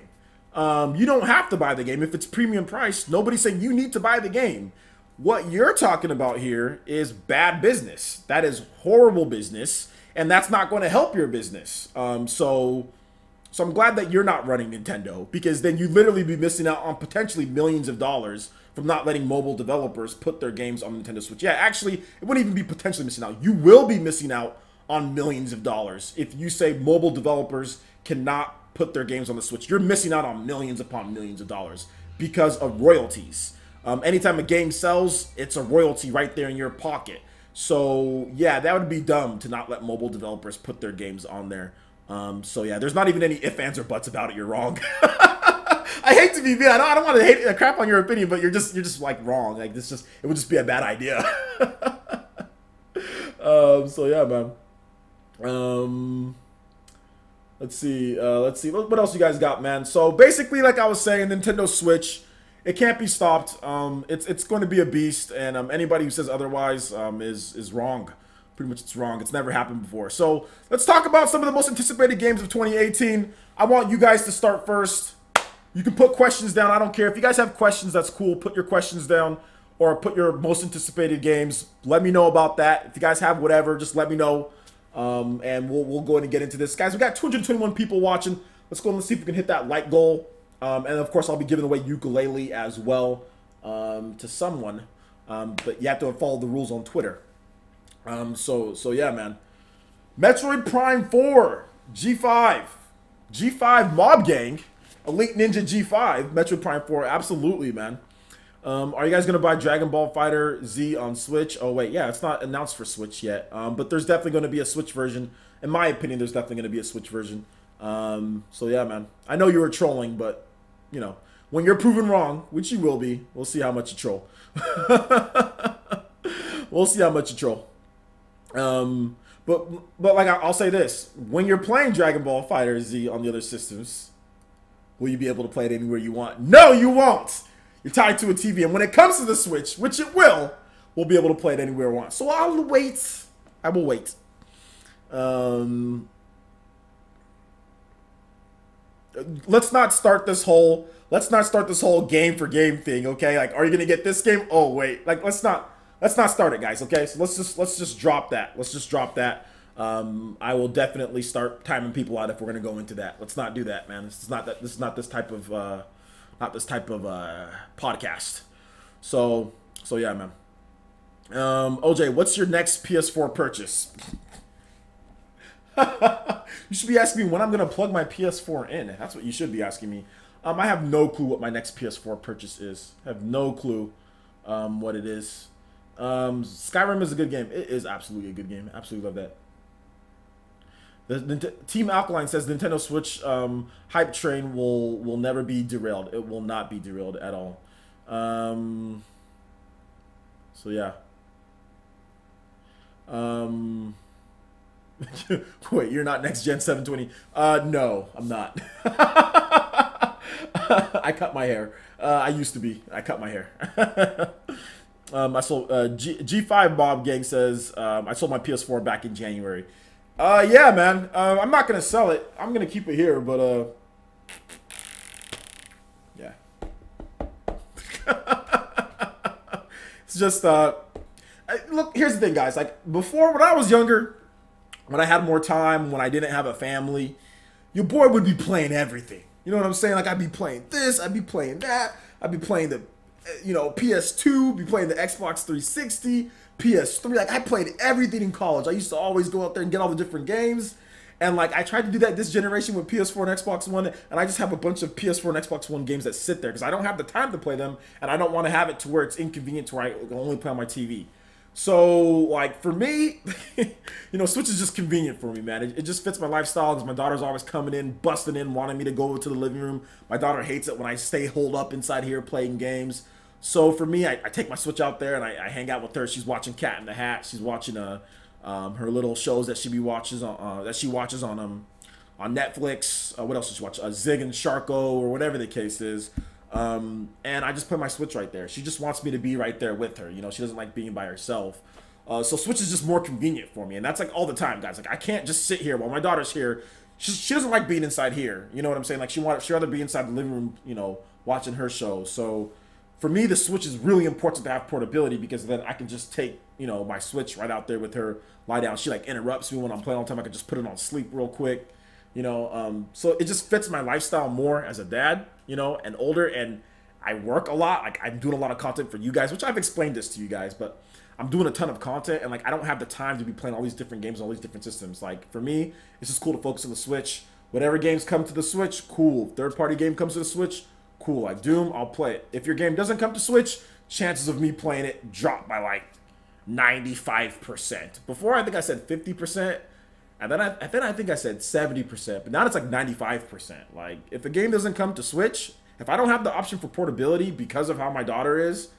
A: You don't have to buy the game if it's premium price. Nobody's saying you need to buy the game. What you're talking about here is bad business. That is horrible business, and that's not going to help your business. So I'm glad that you're not running Nintendo, because then you'd literally be missing out on potentially millions of dollars from not letting mobile developers put their games on the Nintendo Switch. Yeah, actually, it wouldn't even be potentially missing out. You will be missing out on millions of dollars if you say mobile developers cannot put their games on the Switch. You're missing out on millions upon millions of dollars because of royalties. Anytime a game sells, it's a royalty right there in your pocket. So yeah, that would be dumb to not let mobile developers put their games on there. So yeah, there's not even any ifs, ands, or buts about it. You're wrong. I hate to be mean. I don't want to hate crap on your opinion, but you're just like wrong. Like it would just be a bad idea. So yeah, man. Let's see. What else you guys got, man? So basically, like I was saying, Nintendo Switch It can't be stopped. It's going to be a beast, and anybody who says otherwise is wrong. Pretty much, it's wrong. It's never happened before. So let's talk about some of the most anticipated games of 2018. I want you guys to start first. You can put questions down. I don't care if you guys have questions. That's cool. Put your questions down, or put your most anticipated games. Let me know about that. If you guys have whatever, just let me know, and we'll go ahead and get into this, guys. We got 221 people watching. Let's go and let's see if we can hit that like goal. And of course, I'll be giving away ukulele as well to someone. But you have to follow the rules on Twitter. So yeah, man. Metroid Prime 4, G5 Mob Gang, Elite Ninja G5, Metroid Prime 4, absolutely, man. Are you guys gonna buy Dragon Ball Fighter Z on Switch? Oh wait, yeah, it's not announced for Switch yet. But there's definitely gonna be a Switch version. In my opinion, there's definitely gonna be a Switch version. So yeah, man. I know you were trolling, but you know, when you're proven wrong, which you will be, we'll see how much you troll. We'll see how much you troll. But like I'll say this: when you're playing Dragon Ball Fighter Z on the other systems, will you be able to play it anywhere you want? No, you won't. You're tied to a TV, and when it comes to the Switch, which it will, we'll be able to play it anywhere we want. So I'll wait. I will wait. Let's not start this whole game for game thing, okay? Like, are you gonna get this game? Oh wait, like let's not start it, guys. Okay, so let's just drop that. Let's just drop that. I will definitely start timing people out if we're gonna go into that. Let's not do that, man. This is not this type of podcast. So yeah, man. OJ, what's your next PS4 purchase? You should be asking me when I'm going to plug my PS4 in. That's what you should be asking me. I have no clue what my next PS4 purchase is. I have no clue what it is. Skyrim is a good game. It is absolutely a good game. Absolutely love that. Team Alkaline says Nintendo Switch hype train will never be derailed. It will not be derailed at all. So yeah. Wait, you're not next gen 720? No, I'm not. I cut my hair. I used to be. I cut my hair. I sold G5 Bob Gang says I sold my PS4 back in January. Yeah, man. I'm not gonna sell it. I'm gonna keep it here, but yeah. It's just look. Here's the thing, guys. Like before, when I was younger. When I had more time, when I didn't have a family, your boy would be playing everything. You know what I'm saying? Like, I'd be playing this, I'd be playing that, I'd be playing the, PS2, be playing the Xbox 360, PS3. Like, I played everything in college. I used to always go out there and get all the different games. And, like, I tried to do that this generation with PS4 and Xbox One, and I just have a bunch of PS4 and Xbox One games that sit there because I don't have the time to play them, and I don't want to have it to where it's inconvenient to where I can only play on my TV. So, like, for me, Switch is just convenient for me, man. It just fits my lifestyle because my daughter's always coming in, busting in, wanting me to go to the living room. My daughter hates it when I stay holed up inside here playing games. So, for me, I take my Switch out there and I hang out with her. She's watching Cat in the Hat. She's watching her little shows that she watches on Netflix. What else does she watch? Zig and Sharko or whatever the case is. And I just put my Switch right there. She just wants me to be right there with her. She doesn't like being by herself. So Switch is just more convenient for me. And that's like all the time, guys. Like I can't just sit here while my daughter's here. She doesn't like being inside here. You know what I'm saying? Like she'd rather be inside the living room, watching her show. So for me, the Switch is really important to have portability because then I can just take, my Switch right out there with her, lie down. She like interrupts me when I'm playing all the time. I can just put it on sleep real quick. So it just fits my lifestyle more as a dad, and older, and I work a lot. Like I'm doing a lot of content for you guys, which I've explained this to you guys, but I'm doing a ton of content, and like I don't have the time to be playing all these different games on all these different systems. Like for me, it's just cool to focus on the Switch. Whatever games come to the Switch, cool. Third-party game comes to the Switch, cool. Like Doom, I'll play it. If your game doesn't come to Switch, chances of me playing it drop by like 95%. Before I think I said 50%. And then I think I said 70%, but now it's like 95%. Like if a game doesn't come to Switch, if I don't have the option for portability because of how my daughter is,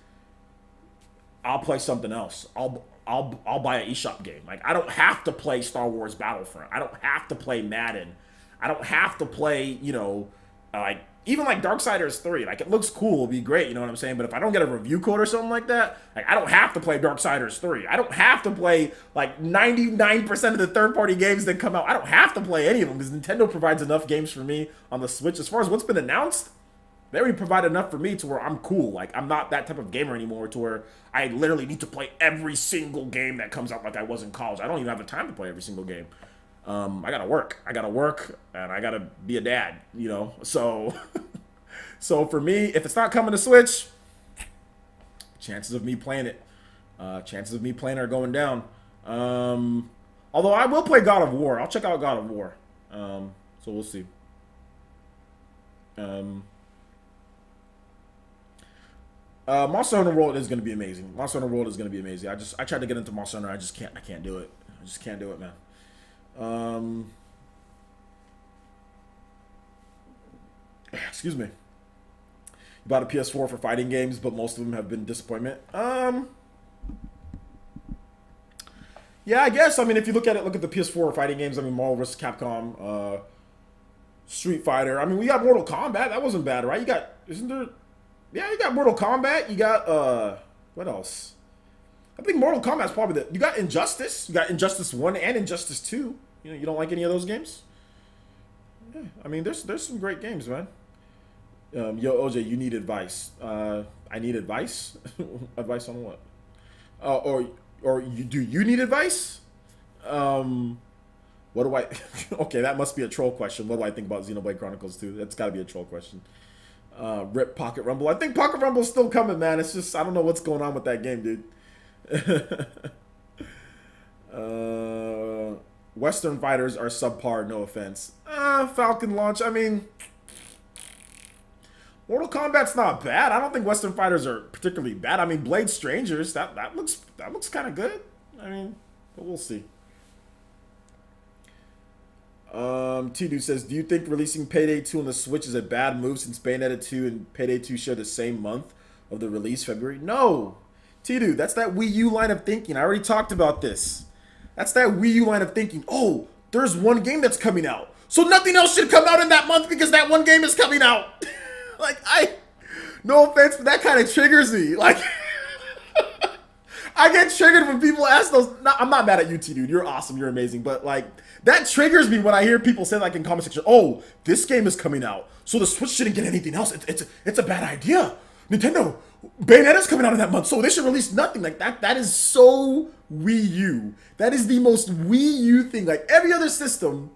A: I'll play something else. I'll buy an eShop game. Like I don't have to play Star Wars Battlefront. I don't have to play Madden. I don't have to play, Like, even like Darksiders 3, like it looks cool, it'll be great, you know what I'm saying? But if I don't get a review code or something like that, like I don't have to play Darksiders 3. I don't have to play like 99% of the third-party games that come out. I don't have to play any of them because Nintendo provides enough games for me on the Switch. As far as what's been announced, they already provide enough for me to where I'm cool. Like, I'm not that type of gamer anymore to where I literally need to play every single game that comes out like I was in college. I don't even have the time to play every single game. I gotta work. And I gotta be a dad, you know? So, so for me, if it's not coming to Switch, chances of me playing it, are going down. Although I will play God of War. I'll check out God of War. So we'll see. Monster Hunter World is going to be amazing. Monster Hunter World is going to be amazing. I tried to get into Monster Hunter. I can't do it. I just can't do it, man. Excuse me. You bought a PS4 for fighting games, but most of them have been disappointment. Yeah, I guess. I mean, if you look at the PS4 fighting games. I mean, Marvel vs. Capcom, Street Fighter. I mean, we got Mortal Kombat. That wasn't bad, right? Yeah, you got Mortal Kombat. You got, what else? I think Mortal Kombat's probably you got Injustice. You got Injustice 1 and Injustice 2. You know, you don't like any of those games? Yeah, I mean, there's some great games, man. Yo, OJ, you need advice. I need advice? Advice on what? Or do you need advice? What do I... Okay, that must be a troll question. What do I think about Xenoblade Chronicles 2? That's got to be a troll question. Rip Pocket Rumble. I think Pocket Rumble's still coming, man. It's just, I don't know what's going on with that game, dude. Western fighters are subpar, no offense. Falcon Launch, I mean... Mortal Kombat's not bad. I don't think Western fighters are particularly bad. I mean, Blade Strangers, that looks kind of good. I mean, but we'll see. T-Dude says, do you think releasing Payday 2 on the Switch is a bad move since Bayonetta 2 and Payday 2 share the same month of the release, February? No! T-Dude, that's that Wii U line of thinking. I already talked about this. That's that Wii U line of thinking. Oh, there's one game that's coming out, so nothing else should come out in that month because that one game is coming out. Like, no offense, but that kind of triggers me. Like, I get triggered when people ask those. I'm not mad at you, T-Dude. You're awesome. You're amazing. But, like, that triggers me when I hear people say, like, in comment section, oh, this game is coming out, so the Switch shouldn't get anything else. It's a bad idea. Nintendo, Bayonetta's coming out in that month, so they should release nothing. Like, that is so Wii U. That is the most Wii U thing. Like, every other system,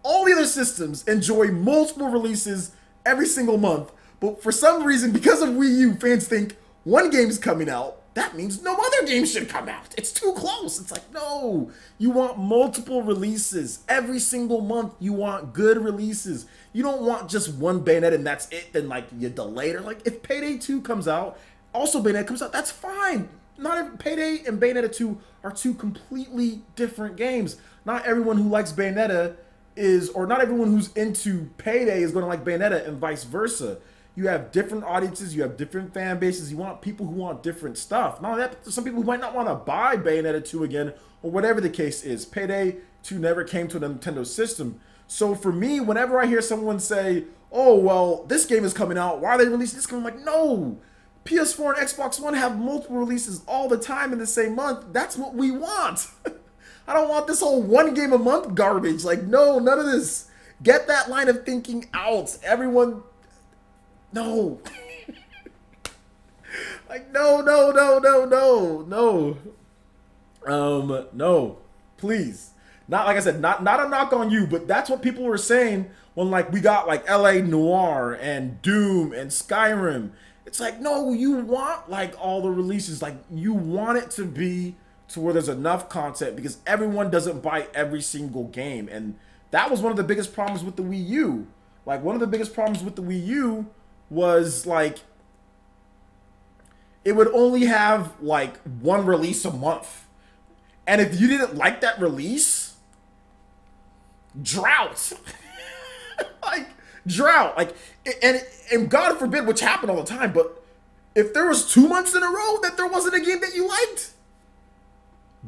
A: all the other systems enjoy multiple releases every single month. But for some reason, because of Wii U, fans think one game's coming out, that means no other game should come out. It's too close. It's like, no, you want multiple releases. Every single month, you want good releases. You don't want just one Bayonetta and that's it, then like you delay it. Or like if Payday 2 comes out, also Bayonetta comes out, that's fine. Not every, Payday and Bayonetta 2 are two completely different games. Not everyone who likes Bayonetta is, or not everyone who's into Payday is going to like Bayonetta and vice versa. You have different audiences, you have different fan bases, you want people who want different stuff. Not only that, some people who might not want to buy Bayonetta 2 again, or whatever the case is. Payday 2 never came to the Nintendo system. So for me, whenever I hear someone say, oh, well, this game is coming out, why are they releasing this game? I'm like, no! PS4 and Xbox One have multiple releases all the time in the same month. That's what we want! I don't want this whole one game a month garbage. Like, no, none of this. Get that line of thinking out. Everyone... No. Like, no. No. Please. Not, like I said, not a knock on you, but that's what people were saying when, like, we got, like, LA Noire and Doom and Skyrim. It's like, no, you want, like, all the releases. Like, you want it to be to where there's enough content because everyone doesn't buy every single game. And that was one of the biggest problems with the Wii U. Like, one of the biggest problems with the Wii U was like it would only have like one release a month, and if you didn't like that release, drought. Like drought, like, and God forbid, which happened all the time, but if there was 2 months in a row that there wasn't a game that you liked,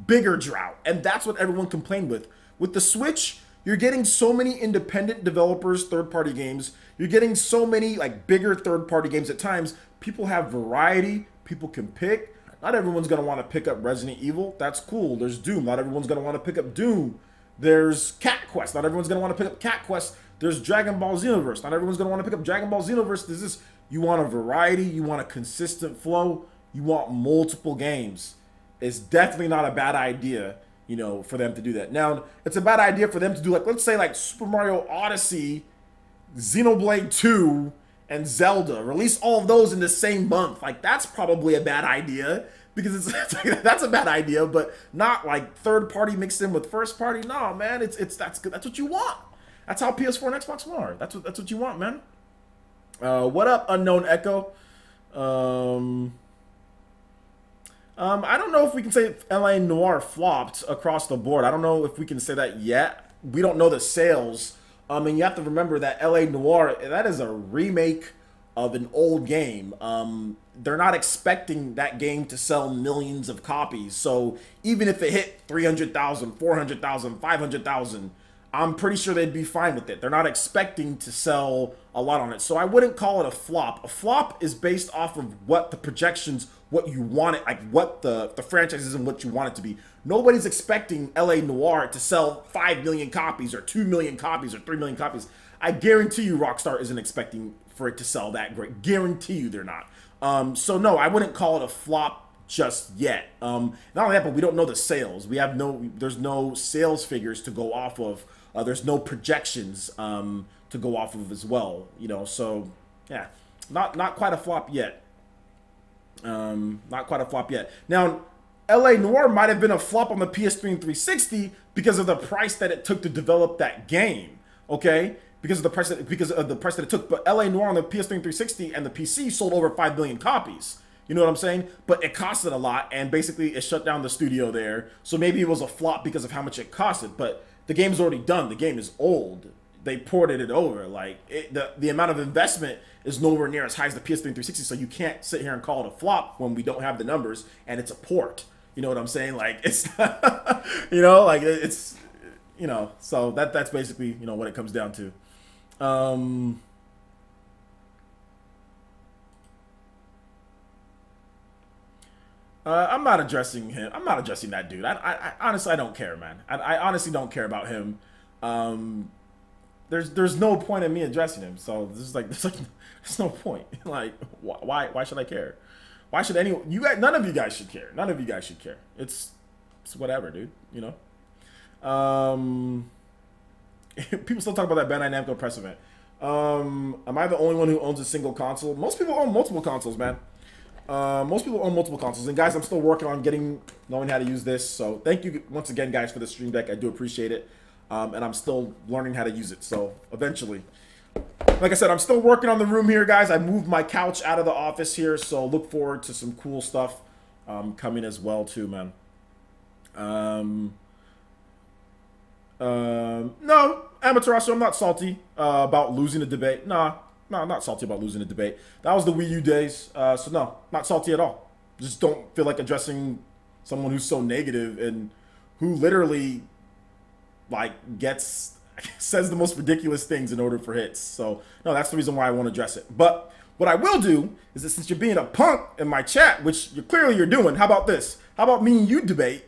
A: bigger drought. And that's what everyone complained with the Switch. You're getting so many independent developers, third-party games. You're getting so many like bigger third-party games at times. People have variety. People can pick. Not everyone's going to want to pick up Resident Evil. That's cool. There's Doom. Not everyone's going to want to pick up Doom. There's Cat Quest. Not everyone's going to want to pick up Cat Quest. There's Dragon Ball Xenoverse. Not everyone's going to want to pick up Dragon Ball Xenoverse. There's this. You want a variety. You want a consistent flow. You want multiple games. It's definitely not a bad idea, you know, for them to do that. Now, it's a bad idea for them to do, like, let's say, like, Super Mario Odyssey, Xenoblade 2, and Zelda. Release all of those in the same month. Like, that's probably a bad idea, because that's a bad idea, but not, like, third party mixed in with first party. No, man, that's good. That's what you want. That's how PS4 and Xbox are. That's what you want, man. What up, Unknown Echo? I don't know if we can say LA Noire flopped across the board. I don't know if we can say that yet. We don't know the sales. And you have to remember that LA Noire, that is a remake of an old game. They're not expecting that game to sell millions of copies. So even if it hit 300,000, 400,000, 500,000, I'm pretty sure they'd be fine with it. They're not expecting to sell a lot on it. So I wouldn't call it a flop. A flop is based off of what the projections, what you want it, like what the franchise is and what you want it to be. Nobody's expecting LA Noire to sell 5 million copies or 2 million copies or 3 million copies. I guarantee you Rockstar isn't expecting for it to sell that great. Guarantee you they're not. So no, I wouldn't call it a flop just yet. Not only that, but we don't know the sales. There's no sales figures to go off of. There's no projections to go off of as well, you know. So yeah, not quite a flop yet. Not quite a flop yet. Now, LA Noire might have been a flop on the PS3 and 360 because of the price that it took to develop that game. Okay, because of the price that it took. But LA Noire on the PS3 and 360 and the PC sold over 5 million copies. You know what I'm saying? But it costed a lot, and basically it shut down the studio there. So maybe it was a flop because of how much it costed. But the game's already done. The game is old. They ported it over. Like the amount of investment is nowhere near as high as the PS3 and 360. So you can't sit here and call it a flop when we don't have the numbers and it's a port. You know what I'm saying? Like it's, you know, like it's, you know. So that's basically, you know, what it comes down to. I'm not addressing him. I'm not addressing that dude. I honestly, I don't care, man. I honestly don't care about him. There's no point in me addressing him. So there's no point. Like, why should I care? Why should anyone? None of you guys should care. None of you guys should care. It's whatever, dude. You know. People still talk about that Bandai Namco press event. Am I the only one who owns a single console? Most people own multiple consoles, man. Most people own multiple consoles, and guys, I'm still working on knowing how to use this. So thank you once again, guys, for the stream deck. I do appreciate it, and I'm still learning how to use it. So eventually, like I said, I'm still working on the room here, guys. I moved my couch out of the office here, so look forward to some cool stuff coming as well, too, man. No, Amaterasu, I'm not salty about losing a debate. Nah. No, I'm not salty about losing a debate. That was the Wii U days, so no, not salty at all. Just don't feel like addressing someone who's so negative and who literally, like, says the most ridiculous things in order for hits. So, no, that's the reason why I won't address it. But what I will do is that since you're being a punk in my chat, which you're doing, how about this? How about me and you debate?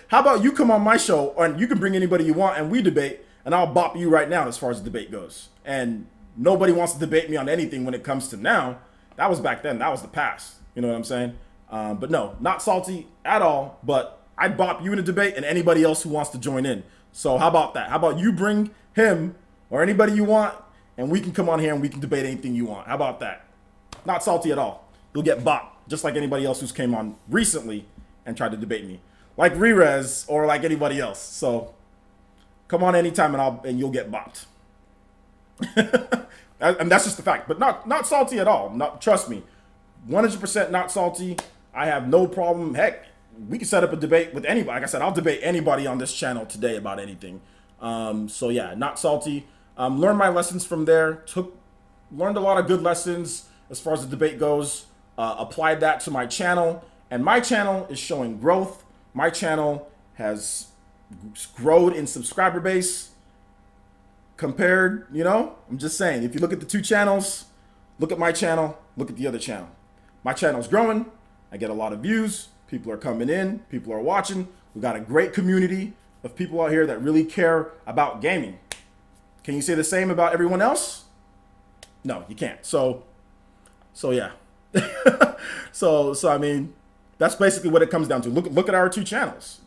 A: How about you come on my show, and you can bring anybody you want, and we debate, and I'll bop you right now as far as the debate goes. And nobody wants to debate me on anything when it comes to now. That was back then. That was the past. You know what I'm saying? But no, not salty at all. But I'd bop you in a debate and anybody else who wants to join in. So how about that? How about you bring him or anybody you want, and we can come on here and we can debate anything you want. How about that? Not salty at all. You'll get bopped, just like anybody else who's came on recently and tried to debate me. Like Rerez or like anybody else. So come on anytime and you'll get bopped. And that's just the fact, but not salty at all. Trust me, 100% not salty. I have no problem. Heck, we can set up a debate with anybody. Like I said, I'll debate anybody on this channel today about anything. So yeah, not salty. Learned my lessons from there. Learned a lot of good lessons as far as the debate goes. Applied that to my channel, and my channel is showing growth. My channel has grown in subscriber base. compared, you know, I'm just saying, if you look at the two channels, look at my channel, look at the other channel. My channel's growing. I get a lot of views. People are coming in. People are watching. We've got a great community of people out here that really care about gaming. Can you say the same about everyone else? No, you can't. So yeah. so I mean, that's basically what it comes down to. Look at our two channels.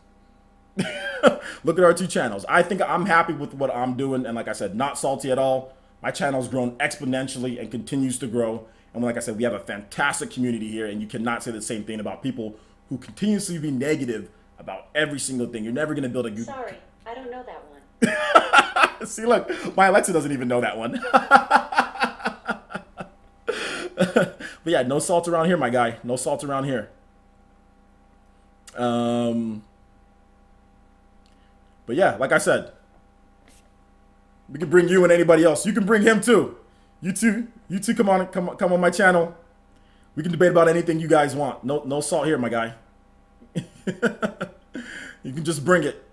A: Look at our two channels. I think I'm happy with what I'm doing, and like I said, not salty at all. My channel's grown exponentially and continues to grow. And like I said, we have a fantastic community here, and you cannot say the same thing about people who continuously be negative about every single thing. You're never going to build a...
B: Sorry, I don't know that one.
A: See, look, my Alexa doesn't even know that one. But yeah, no salt around here, my guy. No salt around here. But yeah, like I said, we can bring you and anybody else. You can bring him too. You two come on my channel. We can debate about anything you guys want. No salt here, my guy. You can just bring it,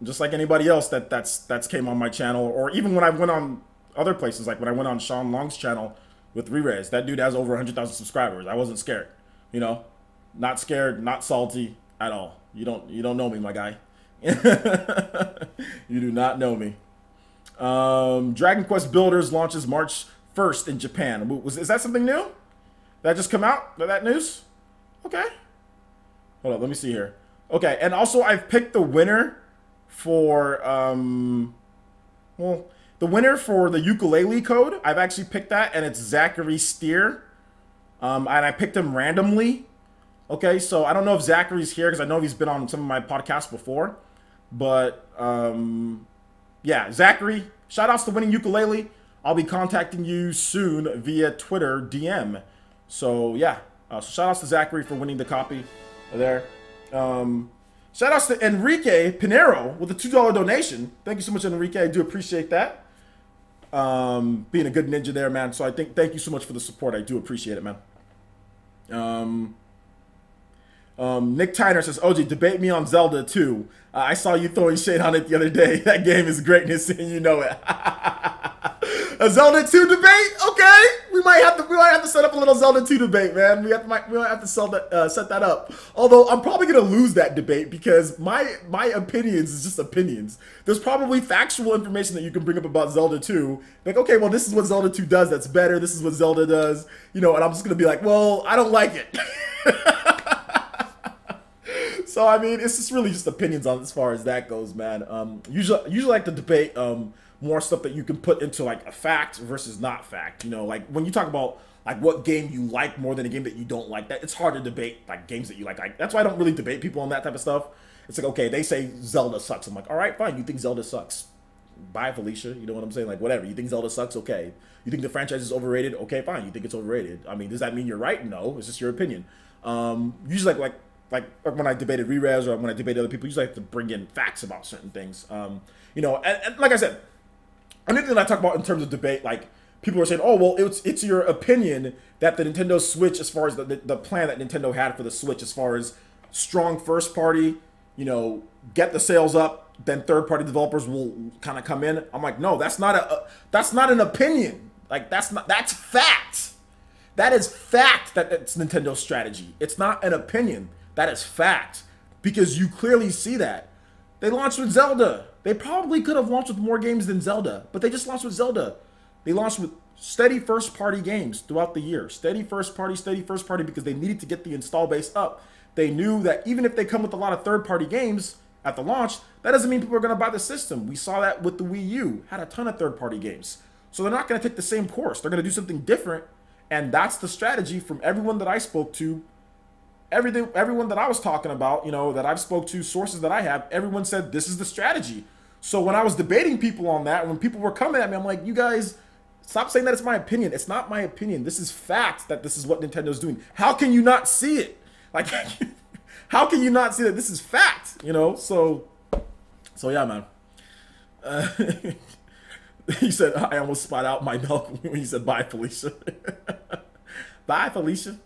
A: just like anybody else that's came on my channel, or even when I went on other places, like when I went on Sean Long's channel with Rerez. That dude has over 100,000 subscribers. I wasn't scared, you know, not scared, not salty at all. You don't know me, my guy. You do not know me. Dragon Quest Builders launches March 1st in Japan. Is that something new? That just come out? That news? Okay. Hold on, let me see here. Okay, and also I've picked the winner for well, the winner for the ukulele code. I've actually picked that, and it's Zachary Steer. And I picked him randomly. Okay, so I don't know if Zachary's here because I know he's been on some of my podcasts before. But yeah, Zachary, shout outs to winning ukulele. I'll be contacting you soon via Twitter DM. So yeah, so shout outs to Zachary for winning the copy there. Shout outs to Enrique Pinero with a $2 donation. Thank you so much, Enrique. I do appreciate that. Being a good ninja there, man. So thank you so much for the support. I do appreciate it, man. Nick Tyner says, OJ, debate me on Zelda 2. I saw you throwing shade on it the other day. That game is greatness and you know it. A Zelda 2 debate? Okay. We might have to set up a little Zelda 2 debate, man. We might have to set that up. Although I'm probably gonna lose that debate because my opinions is just opinions. There's probably factual information that you can bring up about Zelda 2. Like, okay, well, this is what Zelda 2 does that's better. This is what Zelda does. You know, and I'm just gonna be like, well, I don't like it. So I mean, it's just really just opinions on as far as that goes, man. Usually like to debate more stuff that you can put into like a fact versus not fact. You know, like when you talk about like what game you like more than a game that you don't like, that it's hard to debate like games that you like. That's why I don't really debate people on that type of stuff. It's like, okay, they say Zelda sucks. I'm like, all right, fine. You think Zelda sucks? Bye, Felicia. You know what I'm saying? Like, whatever. You think Zelda sucks? Okay. You think the franchise is overrated? Okay, fine. You think it's overrated? I mean, does that mean you're right? No. It's just your opinion. Usually like when I debated Rerez or when I debate other people, usually I have to bring in facts about certain things. You know, and like I said, anything that I talk about in terms of debate, like people are saying, oh, well, it's your opinion that the Nintendo Switch, as far as the plan that Nintendo had for the Switch, as far as strong first party, you know, get the sales up, then third party developers will kind of come in. I'm like, no, that's not an opinion. Like that's fact. That is fact that it's Nintendo's strategy. It's not an opinion. That is fact, because you clearly see that. They launched with Zelda. They probably could have launched with more games than Zelda, but they just launched with Zelda. They launched with steady first-party games throughout the year. Steady first party, because they needed to get the install base up. They knew that even if they come with a lot of third-party games at the launch, that doesn't mean people are going to buy the system. We saw that with the Wii U. Had a ton of third-party games. So they're not going to take the same course. They're going to do something different, and that's the strategy from everyone that I spoke to. Everyone that I was talking about, you know, that I've spoke to, sources that I have, everyone said this is the strategy. So when I was debating people on that, when people were coming at me, I'm like, you guys, stop saying that it's my opinion. It's not my opinion. This is fact that this is what Nintendo's doing. How can you not see it? Like, how can you not see that this is fact? You know, so yeah, man. He said, I almost spat out my milk when he said, bye, Felicia. Bye, Felicia.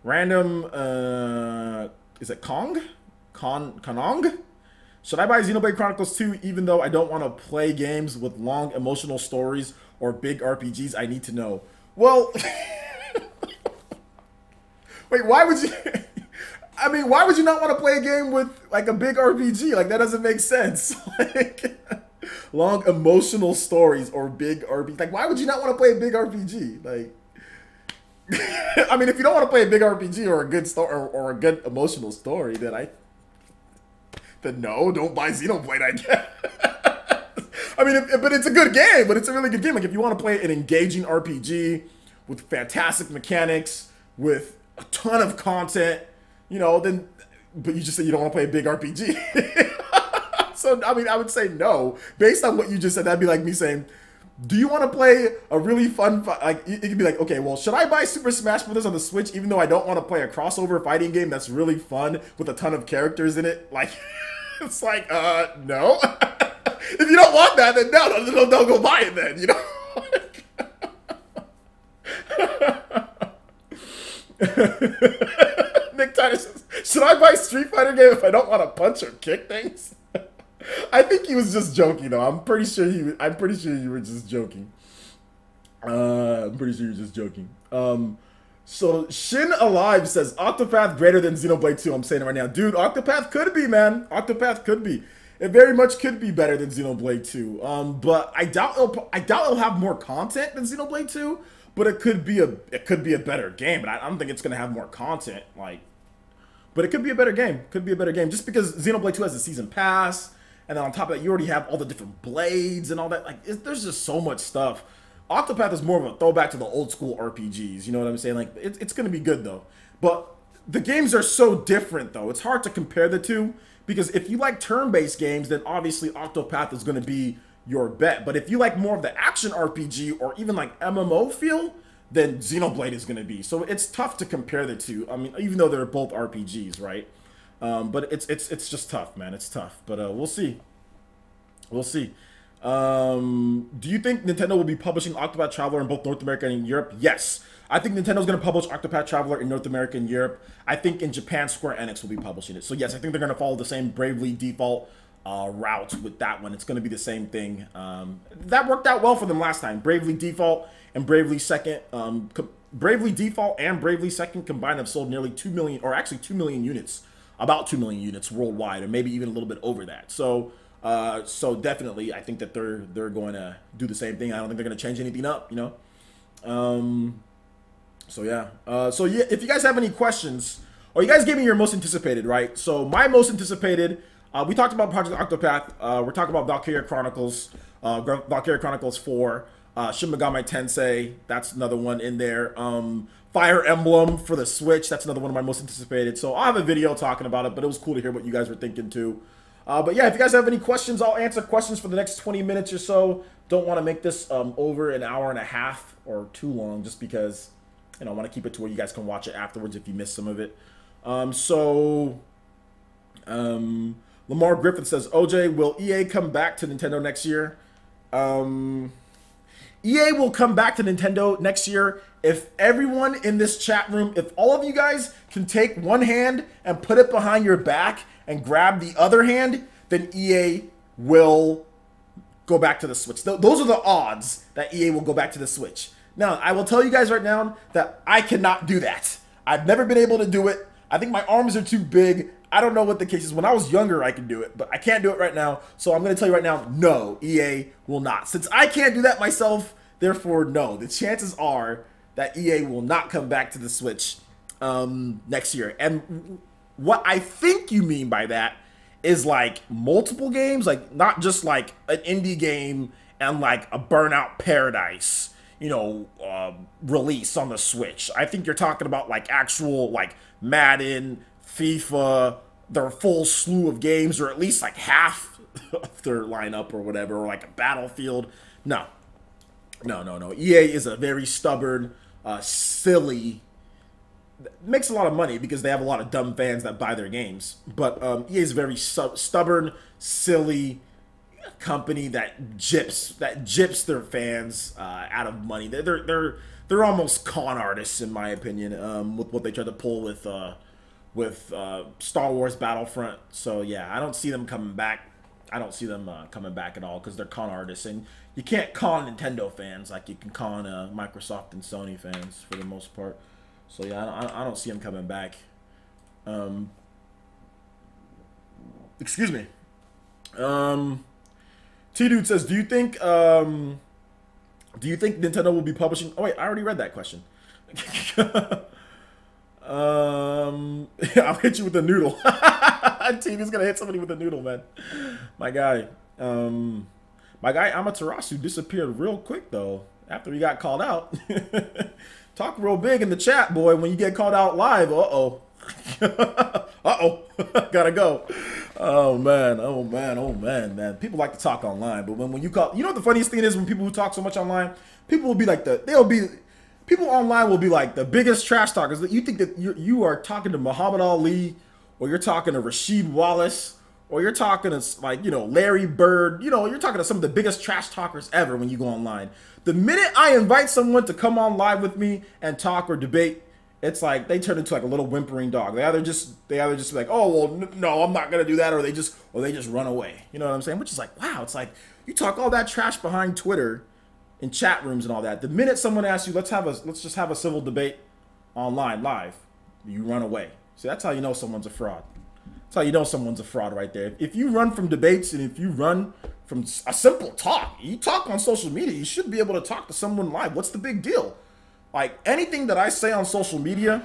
A: Random, is it Kong? Kanong Should I buy Xenoblade Chronicles 2 even though I don't want to play games with long emotional stories or big RPGs? I need to know. Well, wait, why would you... I mean, why would you not want to play a game with, like, a big RPG? Like, that doesn't make sense. Like, long emotional stories or big RPG. Like, why would you not want to play a big RPG? Like... I mean, if you don't want to play a big RPG or a good story or a good emotional story, then no, don't buy Xenoblade, I guess. I mean, but it's a good game, but it's a really good game. Like, if you want to play an engaging RPG with fantastic mechanics, with a ton of content, you know, then, but you just said you don't want to play a big RPG. So, I mean, I would say no. Based on what you just said, that'd be like me saying, do you want to play a really fun, like, it could be like, okay, well, should I buy Super Smash Bros. On the Switch even though I don't want to play a crossover fighting game that's really fun with a ton of characters in it? Like, it's like, no. If you don't want that, then no, don't go buy it then, you know? Nick Tyler says, should I buy Street Fighter game if I don't want to punch or kick things? I think he was just joking, though. I'm pretty sure you were just joking. I'm pretty sure you're just joking. So Shin Alive says Octopath greater than Xenoblade 2. I'm saying it right now, dude. Octopath could be, man. Octopath could be. It very much could be better than Xenoblade 2. But I doubt it'll have more content than Xenoblade 2. But it could be a better game. But I don't think it's gonna have more content. Like, but it could be a better game. Could be a better game just because Xenoblade 2 has a season pass. And then on top of that, you already have all the different blades and all that. Like, there's just so much stuff. Octopath is more of a throwback to the old school RPGs. You know what I'm saying? Like, it's going to be good, though. But the games are so different, though. It's hard to compare the two. Because if you like turn-based games, then obviously Octopath is going to be your bet. But if you like more of the action RPG or even like MMO feel, then Xenoblade is going to be. So it's tough to compare the two. I mean, even though they're both RPGs, right? But it's just tough, man. It's tough. But we'll see. We'll see. Do you think Nintendo will be publishing Octopath Traveler in both North America and Europe? Yes. I think Nintendo's going to publish Octopath Traveler in North America and Europe. I think in Japan, Square Enix will be publishing it. So yes, I think they're going to follow the same Bravely Default route with that one. It's going to be the same thing. That worked out well for them last time. Bravely Default and Bravely Second. Bravely Default and Bravely Second combined have sold nearly 2 million, or actually 2 million units. About 2 million units worldwide, or maybe even a little bit over that. So, so definitely, I think that they're going to do the same thing. I don't think they're going to change anything up, you know. So yeah. So yeah, if you guys have any questions, or you guys gave me your most anticipated, right? So my most anticipated, we talked about Project Octopath. We're talking about Valkyria Chronicles, Valkyria Chronicles 4, Shin Megami Tensei. That's another one in there. Fire Emblem for the Switch. That's another one of my most anticipated. So I'll have a video talking about it, but it was cool to hear what you guys were thinking too. But yeah, if you guys have any questions, I'll answer questions for the next 20 minutes or so. Don't want to make this over an hour and a half or too long, just because, you know, I want to keep it to where you guys can watch it afterwards if you missed some of it. Lamar Griffith says, OJ, will EA come back to Nintendo next year? EA will come back to Nintendo next year if everyone in this chat room, if all of you guys can take one hand and put it behind your back and grab the other hand, then EA will go back to the Switch. Those are the odds that EA will go back to the Switch. Now, I will tell you guys right now that I cannot do that. I've never been able to do it. I think my arms are too big. I don't know what the case is. When I was younger, I could do it, but I can't do it right now. So I'm going to tell you right now, no, EA will not. Since I can't do that myself, therefore, no. The chances are that EA will not come back to the Switch next year. And what I think you mean by that is like multiple games, like not just like an indie game and like a Burnout Paradise, you know, release on the Switch. I think you're talking about like actual like Madden, FIFA, their full slew of games, or at least like half of their lineup or whatever, or like a Battlefield. No. EA is a very stubborn, silly, makes a lot of money because they have a lot of dumb fans that buy their games. But EA is a very stubborn, silly company that gyps their fans out of money. They're almost con artists in my opinion, with what they try to pull with with Star Wars Battlefront. So yeah, I don't see them coming back. I don't see them coming back at all because they're con artists, and you can't con Nintendo fans like you can con Microsoft and Sony fans for the most part. So yeah, I don't see them coming back. Excuse me. T-Dude says, do you think Nintendo will be publishing... Oh, wait, I already read that question. I'll hit you with a noodle. T-Dude's going to hit somebody with a noodle, man. My guy. My guy Amaterasu disappeared real quick, though, after he got called out. Talk real big in the chat, boy, when you get called out live. Uh-oh. Uh-oh. Gotta go. Oh man, oh man, oh man, man. People like to talk online, but when you call, you know what the funniest thing is, when people who talk so much online, people will be like people online will be like the biggest trash talkers. That you think that you are talking to Muhammad Ali, or you're talking to Rasheed Wallace, or you're talking to, like, you know, Larry Bird. You know, you're talking to some of the biggest trash talkers ever when you go online. The minute I invite someone to come on live with me and talk or debate, it's like they turn into like a little whimpering dog. They either just be like, oh well, no, I'm not gonna do that, or they just run away. You know what I'm saying? Which is like, wow, it's like you talk all that trash behind Twitter, in chat rooms and all that. The minute someone asks you, let's just have a civil debate online live, you run away. See, that's how you know someone's a fraud. That's how you know someone's a fraud right there. If you run from debates and if you run from a simple talk, you talk on social media, you should be able to talk to someone live. What's the big deal? Like, anything that I say on social media,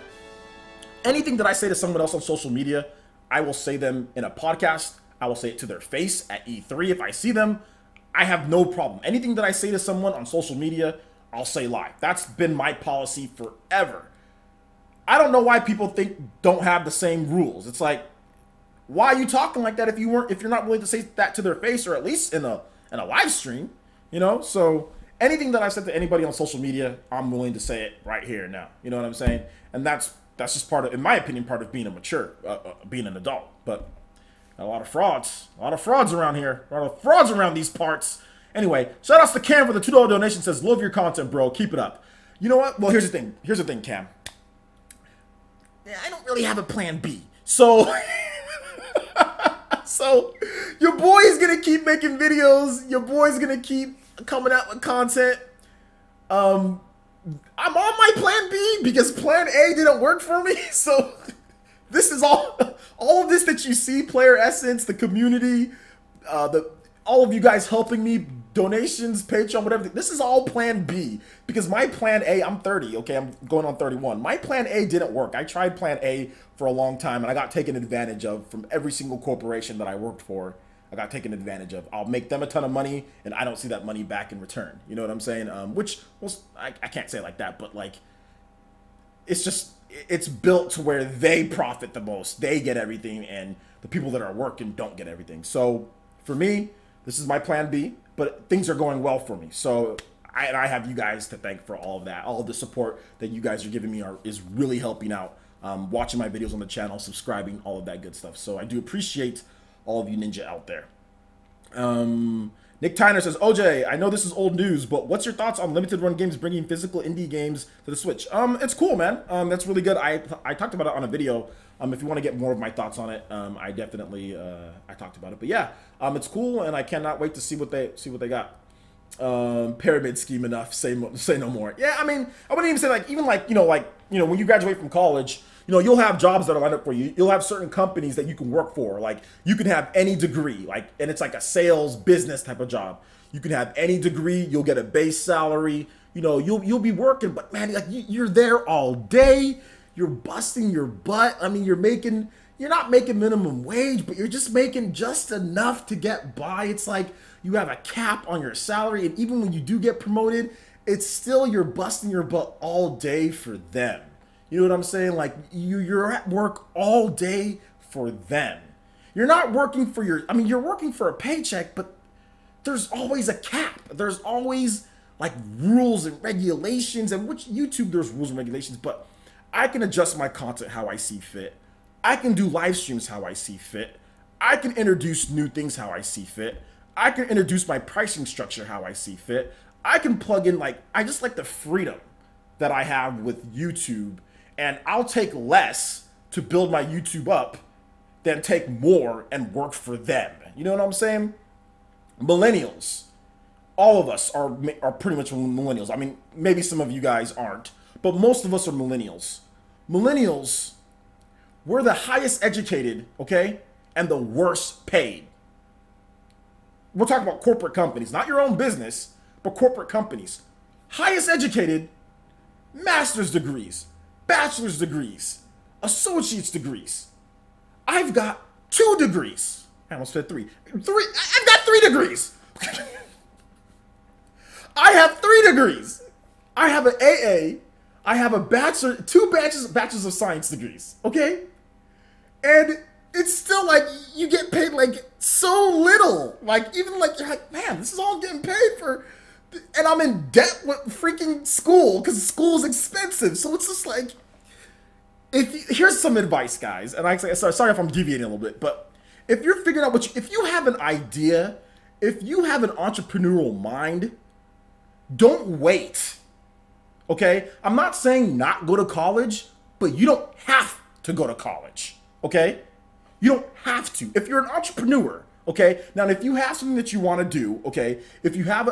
A: anything that I say to someone else on social media, I will say them in a podcast. I will say it to their face at E3 if I see them. I have no problem. Anything that I say to someone on social media, I'll say live. That's been my policy forever. I don't know why people don't have the same rules. It's like, why are you talking like that if you're not willing to say that to their face, or at least in a live stream, you know? So anything that I've said to anybody on social media, I'm willing to say it right here and now. You know what I'm saying? And that's just part of, in my opinion, part of being a mature, being an adult. But a lot of frauds around here, a lot of frauds around these parts. Anyway, shout outs to Cam for the $2 donation. Says, love your content, bro. Keep it up. You know what? Well, here's the thing, Cam. I don't really have a plan B. So, so your boy is gonna keep making videos. Your boy's gonna keep coming out with content. I'm on my plan B because plan A didn't work for me. So this is all of this that you see, PlayerEssence, the community, all of you guys helping me, donations, Patreon, whatever. This is all plan B because my plan A, I'm 30, okay? I'm going on 31. My plan A didn't work. I tried plan A for a long time and I got taken advantage of from every single corporation that I worked for. I got taken advantage of. I'll make them a ton of money and I don't see that money back in return. You know what I'm saying? Which, well, I can't say it like that, but like, it's built to where they profit the most. They get everything and the people that are working don't get everything. So for me, this is my plan B, but things are going well for me. So I have you guys to thank for all of that. All of the support that you guys are giving me is really helping out. Watching my videos on the channel, subscribing, all of that good stuff. So I do appreciate all of you ninja out there. Nick Tyner says, OJ, I know this is old news, but what's your thoughts on limited run games bringing physical indie games to the Switch? It's cool, man. That's really good. I talked about it on a video. If you want to get more of my thoughts on it, I definitely I talked about it. But yeah, it's cool, and I cannot wait to see what they got. Pyramid scheme enough. Say no more. Yeah, I mean, I wouldn't even say like when you graduate from college, you know, you'll have jobs that are lined up for you. You'll have certain companies that you can work for. Like, you can have any degree, like, and it's like a sales business type of job. You can have any degree. You'll get a base salary. You know, you'll be working, but man, like, you're there all day. You're busting your butt. I mean, you're not making minimum wage, but you're just making just enough to get by. It's like you have a cap on your salary, and even when you do get promoted, it's still you're busting your butt all day for them. You know what I'm saying? Like, you're at work all day for them. You're not working for you're working for a paycheck, but there's always a cap. There's always like rules and regulations, and which YouTube there's rules and regulations, but I can adjust my content how I see fit. I can do live streams how I see fit. I can introduce new things how I see fit. I can introduce my pricing structure how I see fit. I can plug in, like, I just like the freedom that I have with YouTube, and I'll take less to build my YouTube up than take more and work for them. You know what I'm saying? Millennials, all of us are pretty much millennials. I mean, maybe some of you guys aren't, but most of us are millennials. Millennials, we're the highest educated, okay, and the worst paid. We're talking about corporate companies, not your own business, but corporate companies. Highest educated, master's degrees, bachelor's degrees, associate's degrees. I've got 2 degrees. I almost said 3. I've got 3 degrees. I have 3 degrees. I have an AA. I have a bachelor, 2 bachelors of science degrees. Okay? And it's still like you get paid like so little. Like even like you're like, man, this is all getting paid for, and I'm in debt with freaking school because school is expensive. So it's just like, here's some advice, guys. And sorry if I'm deviating a little bit, but if you're figuring out if you have an idea, if you have an entrepreneurial mind, don't wait. Okay? I'm not saying not go to college, but you don't have to go to college. Okay? You don't have to. If you're an entrepreneur, okay? Now, if you have something that you want to do, okay? If you have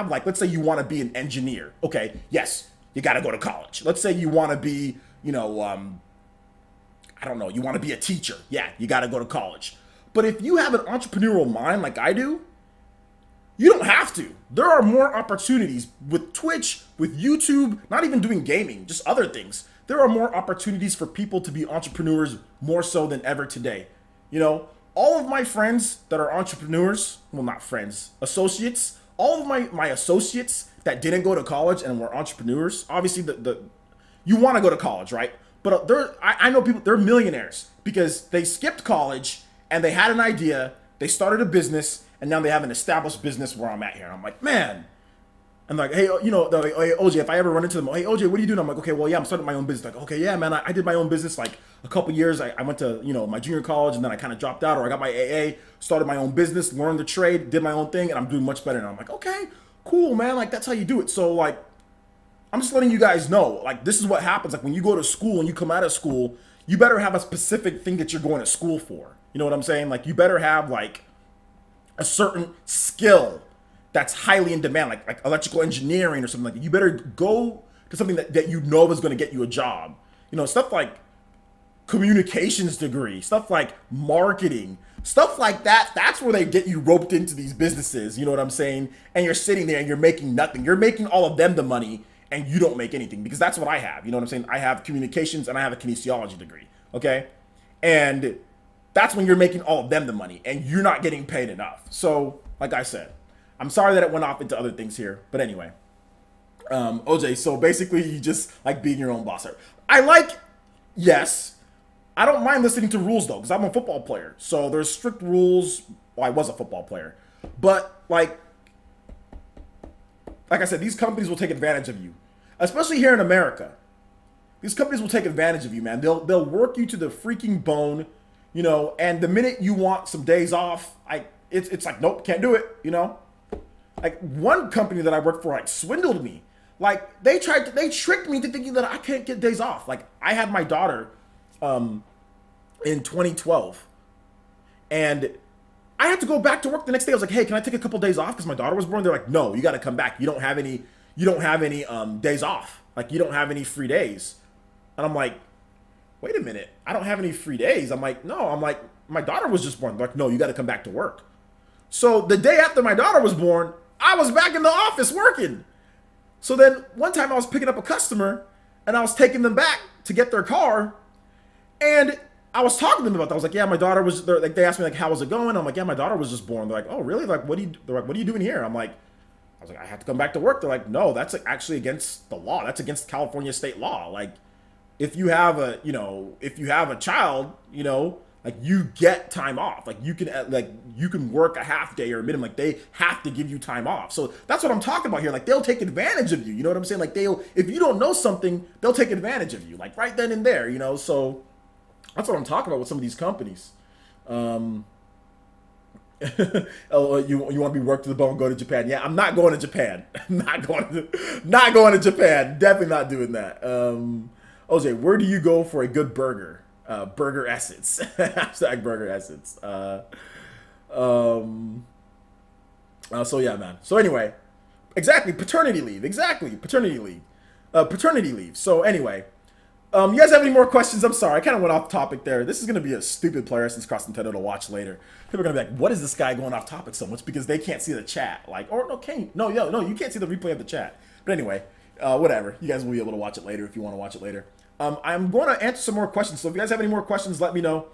A: like, let's say you want to be an engineer, okay? Yes, you got to go to college. Let's say you want to be, you know, I don't know, you want to be a teacher. Yeah, you got to go to college. But if you have an entrepreneurial mind like I do, you don't have to. There are more opportunities with Twitch, with YouTube, not even doing gaming, just other things. There are more opportunities for people to be entrepreneurs more so than ever today. You know, all of my friends that are entrepreneurs, well, not friends, associates, all of my associates that didn't go to college and were entrepreneurs, obviously you want to go to college, right? But I know people, they're millionaires because they skipped college and they had an idea, they started a business, and now they have an established business where I'm at here. And I'm like, man. I'm like, hey, you know, they're like, hey, OJ, if I ever run into them, hey, OJ, what are you doing? I'm like, okay, well, yeah, I'm starting my own business. Like, okay, yeah, man, I did my own business like a couple years. I went to, you know, my junior college, and then I kind of dropped out, or I got my AA, started my own business, learned the trade, did my own thing, and I'm doing much better now. I'm like, okay, cool, man. Like, that's how you do it. So, like, I'm just letting you guys know, like, this is what happens. Like, when you go to school and you come out of school, you better have a specific thing that you're going to school for. You know what I'm saying? Like, you better have, like, a certain skill that's highly in demand, like electrical engineering or something like that. You better go to something that you know is going to get you a job. You know, stuff like communications degree, stuff like marketing, stuff like that. That's where they get you roped into these businesses. You know what I'm saying? And you're sitting there and you're making nothing. You're making all of them the money and you don't make anything, because that's what I have. You know what I'm saying? I have communications and I have a kinesiology degree. Okay. And that's when you're making all of them the money and you're not getting paid enough. So, like I said, I'm sorry that it went off into other things here, but anyway, OJ, so basically you just like being your own boss. Yes, I don't mind listening to rules though, because I'm a football player. So there's strict rules. Well, I was a football player, but like I said, these companies will take advantage of you, especially here in America. These companies will take advantage of you, man. They'll work you to the freaking bone, you know, and the minute you want some days off, it's like, nope, can't do it, you know? Like, one company that I worked for, like, swindled me. Like, they tricked me into thinking that I can't get days off. Like, I had my daughter in 2012, and I had to go back to work the next day. I was like, hey, can I take a couple days off because my daughter was born? They're like, no, you got to come back. You don't have any days off. Like, you don't have any free days. And I'm like, wait a minute, I don't have any free days. I'm like, no, my daughter was just born. They're like, no, you got to come back to work. So the day after my daughter was born, I was back in the office working. So then one time I was picking up a customer and I was taking them back to get their car, and I was talking to them about that. I was like, yeah, my daughter was there. Like, they asked me like, how was it going? I'm like, yeah, my daughter was just born. They're like, oh, really? They're like, what are you doing here? I was like, I have to come back to work. They're like, no, that's actually against the law. That's against California state law. Like, if you have a child, you know, like, you get time off. Like, you can work a half day or a minimum. Like, they have to give you time off. So that's what I'm talking about here. Like, they'll take advantage of you. You know what I'm saying? Like, if you don't know something, they'll take advantage of you. Like, right then and there, you know? So that's what I'm talking about with some of these companies. Oh, you want to be worked to the bone and go to Japan? Yeah, I'm not going to Japan. not going to Japan. Definitely not doing that. OJ, where do you go for a good burger? Burger Essence. Hashtag Burger Essence. Um, so yeah, man. So anyway, exactly, paternity leave. Exactly, paternity leave. Paternity leave. So anyway, you guys have any more questions? I'm sorry, I kind of went off topic there. This is going to be a stupid PlayerEssence Cross Nintendo to watch later. People are going to be like, what is this guy going off topic so much? Because they can't see the chat. Like, or no, can you? No, you can't see the replay of the chat. But anyway, whatever. You guys will be able to watch it later if you want to watch it later. I'm going to answer some more questions. So if you guys have any more questions, let me know.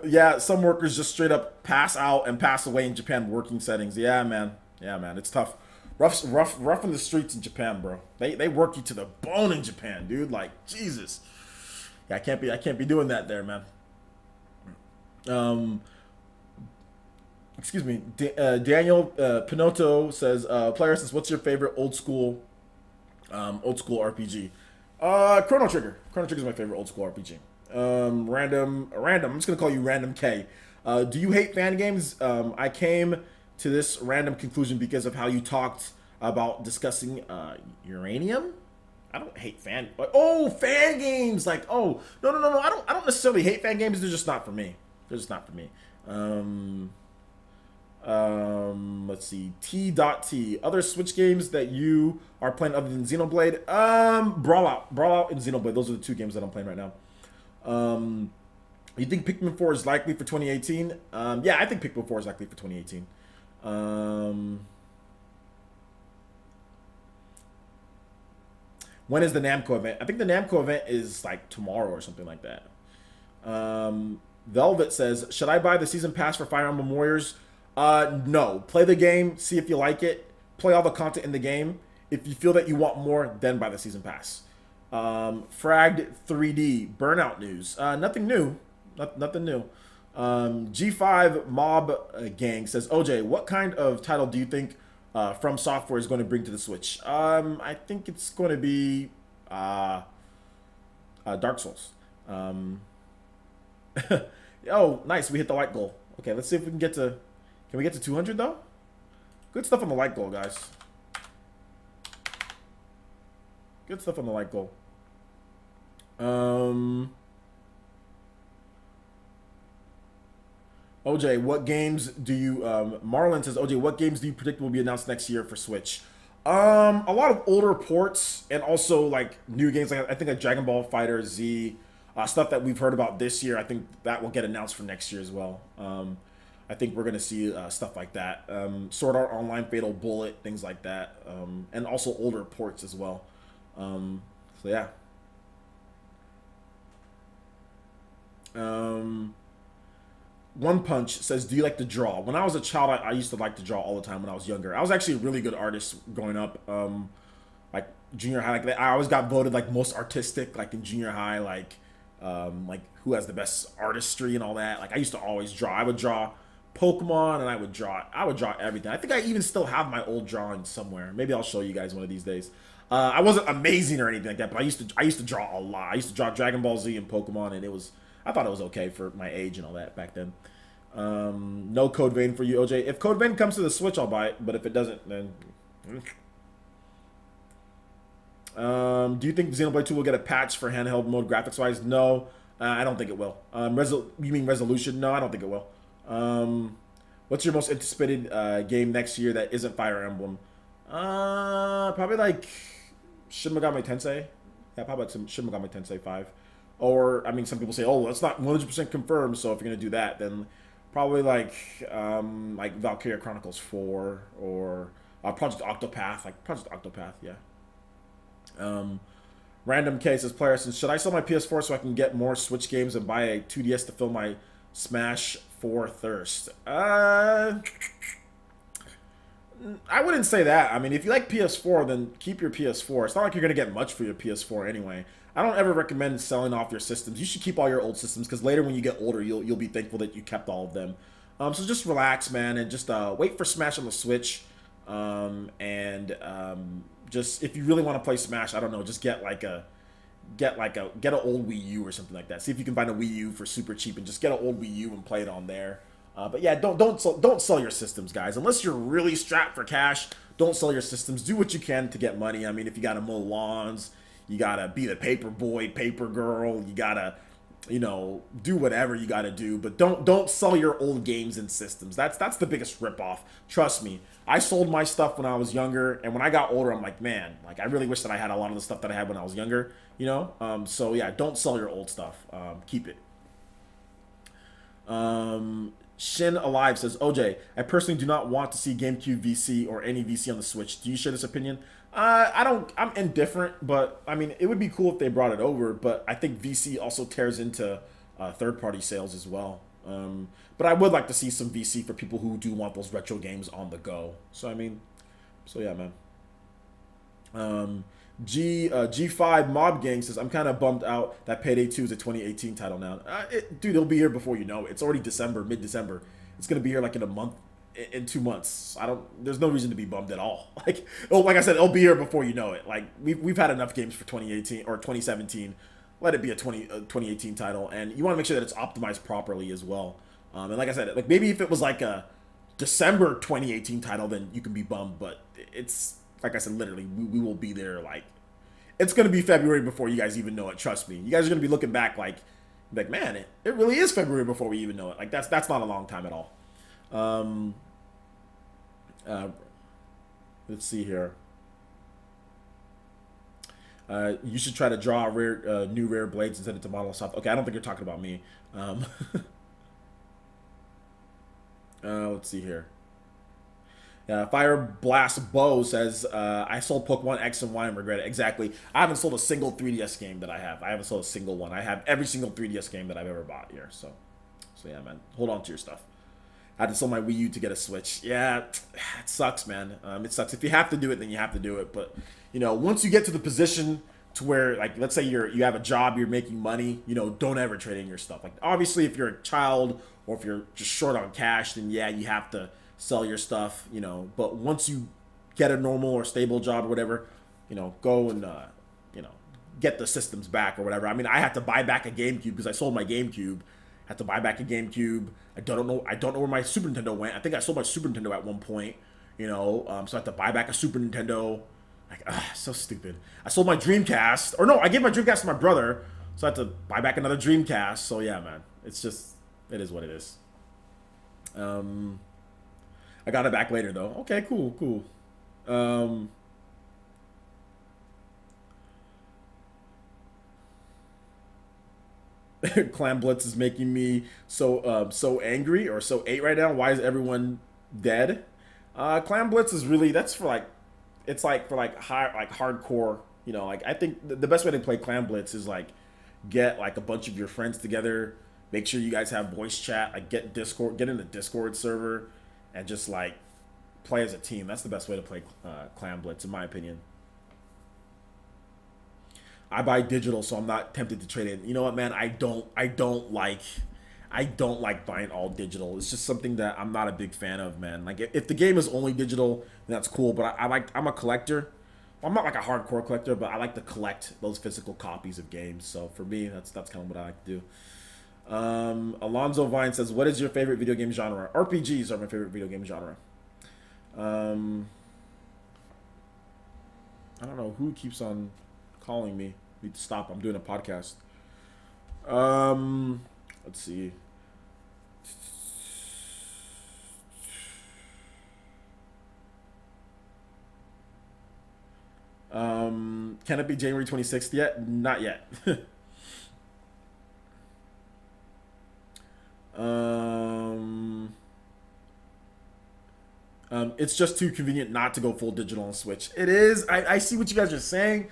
A: Yeah, some workers just straight up pass out and pass away in Japan working settings. Yeah, man. Yeah, man. It's tough. Rough in the streets in Japan, bro. They work you to the bone in Japan, dude. Like, Jesus. Yeah, I can't be doing that there, man. Excuse me. Daniel Pinotto says, PlayerEssence, what's your favorite old school RPG? Chrono Trigger. Chrono Trigger is my favorite old school RPG. Random. I'm just gonna call you Random K. Do you hate fan games? I came to this random conclusion because of how you talked about discussing uranium. I don't hate fan. Oh, fan games. Like, oh, no. I don't necessarily hate fan games. They're just not for me. Let's see. T.T. Other Switch games that you are playing other than Xenoblade? Brawlout and Xenoblade. Those are the two games that I'm playing right now. You think Pikmin 4 is likely for 2018? Yeah, I think Pikmin 4 is likely for 2018. When is the Namco event? I think the Namco event is like tomorrow or something like that. Velvet says, should I buy the season pass for Fire Emblem Warriors? No. Play the game, see if you like it. Play all the content in the game. If you feel that you want more, then buy the season pass. Fragged 3D Burnout news. Nothing new. Nothing new. G5 Mob Gang says, OJ, what kind of title do you think From Software is going to bring to the Switch? I think it's going to be Dark Souls. Oh, nice. We hit the like goal. Okay, let's see if we can get to... Can we get to 200, though? Good stuff on the like goal, guys. Good stuff on the like goal. OJ, what games do you... Marlon says, OJ, what games do you predict will be announced next year for Switch? A lot of older ports and also, like, new games. Like, I think like Dragon Ball Fighter Z, stuff that we've heard about this year. I think that will get announced for next year as well. I think we're going to see stuff like that. Sword Art Online, Fatal Bullet, things like that. And also older ports as well. So, yeah. One Punch says, do you like to draw? When I was a child, I used to like to draw all the time when I was younger. I was actually a really good artist growing up. Like junior high, like I always got voted like most artistic, like in junior high, like who has the best artistry and all that. Like I used to always draw. I would draw Pokemon and I would draw everything. I think I even still have my old drawings somewhere. Maybe I'll show you guys one of these days. I wasn't amazing or anything like that, but I used to draw a lot. I used to draw Dragon Ball Z and Pokemon, and I thought it was okay for my age and all that back then. No Code Vein for you, OJ. If Code Vein comes to the Switch, I'll buy it, but if it doesn't, then... do you think Xenoblade 2 will get a patch for handheld mode graphics-wise? No, I don't think it will. You mean resolution? No, I don't think it will. What's your most anticipated game next year that isn't Fire Emblem? Probably like Shin Megami Tensei. Yeah, probably like some Shin Megami Tensei 5. Or, I mean, some people say, oh, that's not 100% confirmed, so if you're going to do that, then probably like Valkyria Chronicles 4 or Project Octopath. Like, Project Octopath, yeah. Random K says, PlayerEssence, should I sell my PS4 so I can get more Switch games and buy a 2DS to fill my Smash 4 thirst? I wouldn't say that. I mean, if you like PS4, then keep your PS4. It's not like you're going to get much for your PS4 anyway. I don't ever recommend selling off your systems. You should keep all your old systems because later when you get older, you'll be thankful that you kept all of them. So just relax, man, and just wait for Smash on the Switch. Just if you really want to play Smash, I don't know, just get an old Wii U or something like that. See if you can find a Wii U for super cheap and just get an old Wii U and play it on there. But yeah, don't sell your systems, guys. Unless you're really strapped for cash, don't sell your systems. Do what you can to get money. I mean, if you gotta mow lawns, you gotta be the paper boy, paper girl, you gotta, you know, do whatever you gotta do. But don't sell your old games and systems. That's the biggest ripoff. Trust me. I sold my stuff when I was younger, and when I got older, I'm like, man, like I really wish that I had a lot of the stuff that I had when I was younger. You know, so yeah, don't sell your old stuff. Keep it. Shin Alive says, OJ, I personally do not want to see GameCube VC or any VC on the Switch. Do you share this opinion? I'm indifferent, but I mean, it would be cool if they brought it over, but I think VC also tears into third-party sales as well. But I would like to see some VC for people who do want those retro games on the go. So, I mean, so yeah, man. G5 Mob Gang says, I'm kind of bummed out that Payday 2 is a 2018 title now. Dude, it'll be here before you know it. It's already December, mid-December. It's going to be here like in a month, in 2 months. There's no reason to be bummed at all. Like I said, it'll be here before you know it. Like, we've had enough games for 2018 or 2017. Let it be a 2018 title. And you want to make sure that it's optimized properly as well. And like I said, like maybe if it was like a December 2018 title, then you can be bummed. But it's, like I said, literally, we will be there, like, it's going to be February before you guys even know it, trust me. You guys are going to be looking back like man, it really is February before we even know it. Like, that's not a long time at all. Let's see here. You should try to draw new rare blades and send it to Model Soft. Okay, I don't think you're talking about me. Let's see here. Fire Blast Bow says, I sold Pokemon X and Y and regret it. Exactly. I haven't sold a single 3DS game that I have. I haven't sold a single one. I have every single 3DS game that I've ever bought here. So yeah, man. Hold on to your stuff. I had to sell my Wii U to get a Switch. Yeah, it sucks, man. It sucks. If you have to do it, then you have to do it. But, you know, once you get to the position to where, like, let's say you have a job, you're making money, you know, don't ever trade in your stuff. Like, obviously, if you're a child or if you're just short on cash, then, yeah, you have to sell your stuff, you know. But once you get a normal or stable job or whatever, you know, go and, you know, get the systems back or whatever. I mean, I had to buy back a GameCube because I sold my GameCube. I had to buy back a GameCube. I don't know where my Super Nintendo went. I think I sold my Super Nintendo at one point, you know. So I had to buy back a Super Nintendo. Like, so stupid. I sold my Dreamcast. Or no, I gave my Dreamcast to my brother. So I had to buy back another Dreamcast. So yeah, man. It's just, it is what it is. I got it back later, though. Okay, cool. Clan Blitz is making me so angry or so ate right now. Why is everyone dead? Clan Blitz is really, that's for like, it's like for like hardcore, you know. Like, I think the best way to play Clan Blitz is like get like a bunch of your friends together, make sure you guys have voice chat, like get in the Discord server, and just like play as a team. That's the best way to play Clan Blitz, in my opinion. I buy digital, so I'm not tempted to trade in. You know what, man? I don't like buying all digital. It's just something that I'm not a big fan of, man. Like, if the game is only digital, then that's cool. But I'm a collector. Well, I'm not like a hardcore collector, but I like to collect those physical copies of games. So for me, that's kind of what I like to do. Alonzo Vine says, what is your favorite video game genre? RPGs are my favorite video game genre. I don't know who keeps on calling me. I need to stop. I'm doing a podcast. Let's see. Can it be January 26th yet? Not yet. It's just too convenient not to go full digital on Switch. It is. I see what you guys are saying.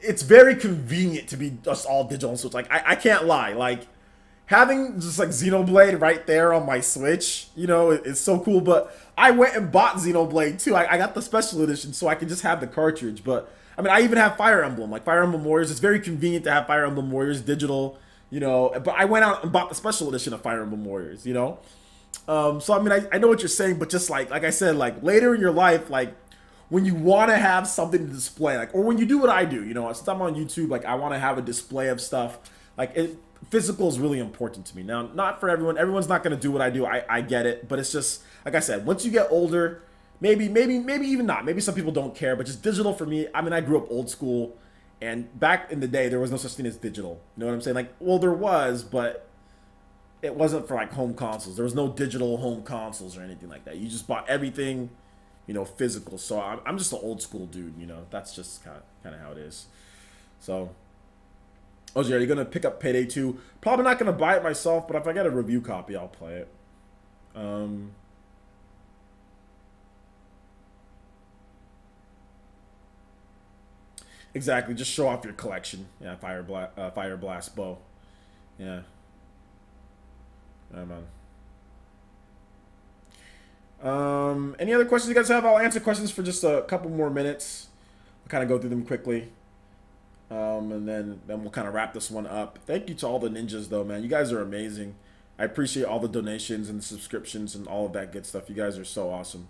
A: It's very convenient to be just all digital on Switch. Like, I can't lie. Like, having just like Xenoblade right there on my Switch, you know, it's so cool. But I went and bought Xenoblade too. I got the special edition so I can just have the cartridge. But I mean, I even have Fire Emblem. Like, Fire Emblem Warriors, it's very convenient to have Fire Emblem Warriors digital, you know. But I went out and bought the special edition of Fire Emblem Warriors, you know. So I mean, I know what you're saying, but just like I said, like later in your life, like when you want to have something to display, like, or when you do what I do, you know, since I'm on YouTube, like I want to have a display of stuff. Like, physical is really important to me. Now, not for everyone. Everyone's not going to do what I do. I get it. But it's just, like I said, once you get older, maybe even not. Maybe some people don't care. But just digital for me, I mean, I grew up old school. And back in the day, there was no such thing as digital. You know what I'm saying? Like, well, there was, but it wasn't for, like, home consoles. There was no digital home consoles or anything like that. You just bought everything, you know, physical. So I'm just an old school dude, you know. That's just kind of how it is. So, OJ, are you going to pick up Payday 2? Probably not going to buy it myself, but if I get a review copy, I'll play it. Exactly, just show off your collection. Yeah, Fire Blast bow. Yeah. Yeah, man. Any other questions you guys have? I'll answer questions for just a couple more minutes. I'll kind of go through them quickly. And then we'll kind of wrap this one up. Thank you to all the ninjas, though, man. You guys are amazing. I appreciate all the donations and the subscriptions and all of that good stuff. You guys are so awesome.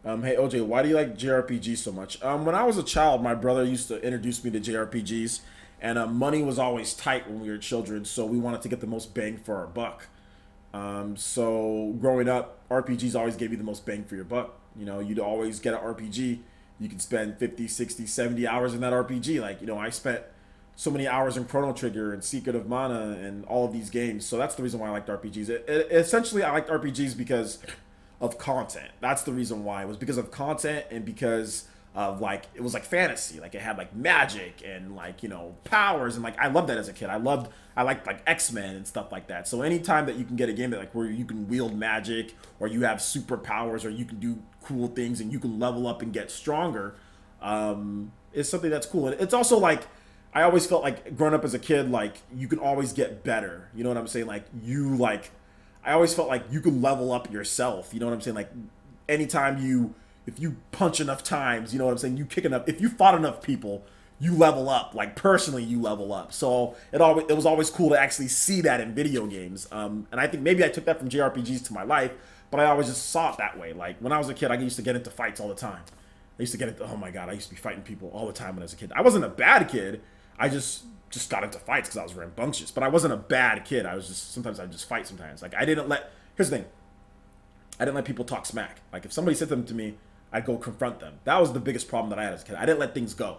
A: Hey, OJ, why do you like JRPGs so much? When I was a child, my brother used to introduce me to JRPGs, and money was always tight when we were children, so we wanted to get the most bang for our buck. So growing up, RPGs always gave you the most bang for your buck. You know, you'd always get an RPG. You could spend 50, 60, 70 hours in that RPG. Like, you know, I spent so many hours in Chrono Trigger and Secret of Mana and all of these games. So that's the reason why I liked RPGs. Essentially, I liked RPGs because of content. That's the reason why. It was because of content and because of, like, it was like fantasy. Like, it had like magic and, like, you know, powers, and like I loved that as a kid. I liked like X-Men and stuff like that. So anytime that you can get a game that, like, where you can wield magic or you have superpowers or you can do cool things and you can level up and get stronger, is something that's cool. And it's also like, I always felt like growing up as a kid, like, you can always get better. You know what I'm saying? Like, I always felt like you could level up yourself. You know what I'm saying? Like, anytime if you punch enough times, you know what I'm saying? You kick enough, if you fought enough people, you level up. Like, personally, you level up. So it was always cool to actually see that in video games. And I think maybe I took that from JRPGs to my life, but I always just saw it that way. Like, when I was a kid, I used to get into fights all the time. I used to get into, oh my God, I used to be fighting people all the time when I was a kid. I wasn't a bad kid. I just got into fights because I was rambunctious. But I wasn't a bad kid. Sometimes I'd just fight sometimes. Like, here's the thing. I didn't let people talk smack. Like, if somebody said something to me, I'd go confront them. That was the biggest problem that I had as a kid. I didn't let things go.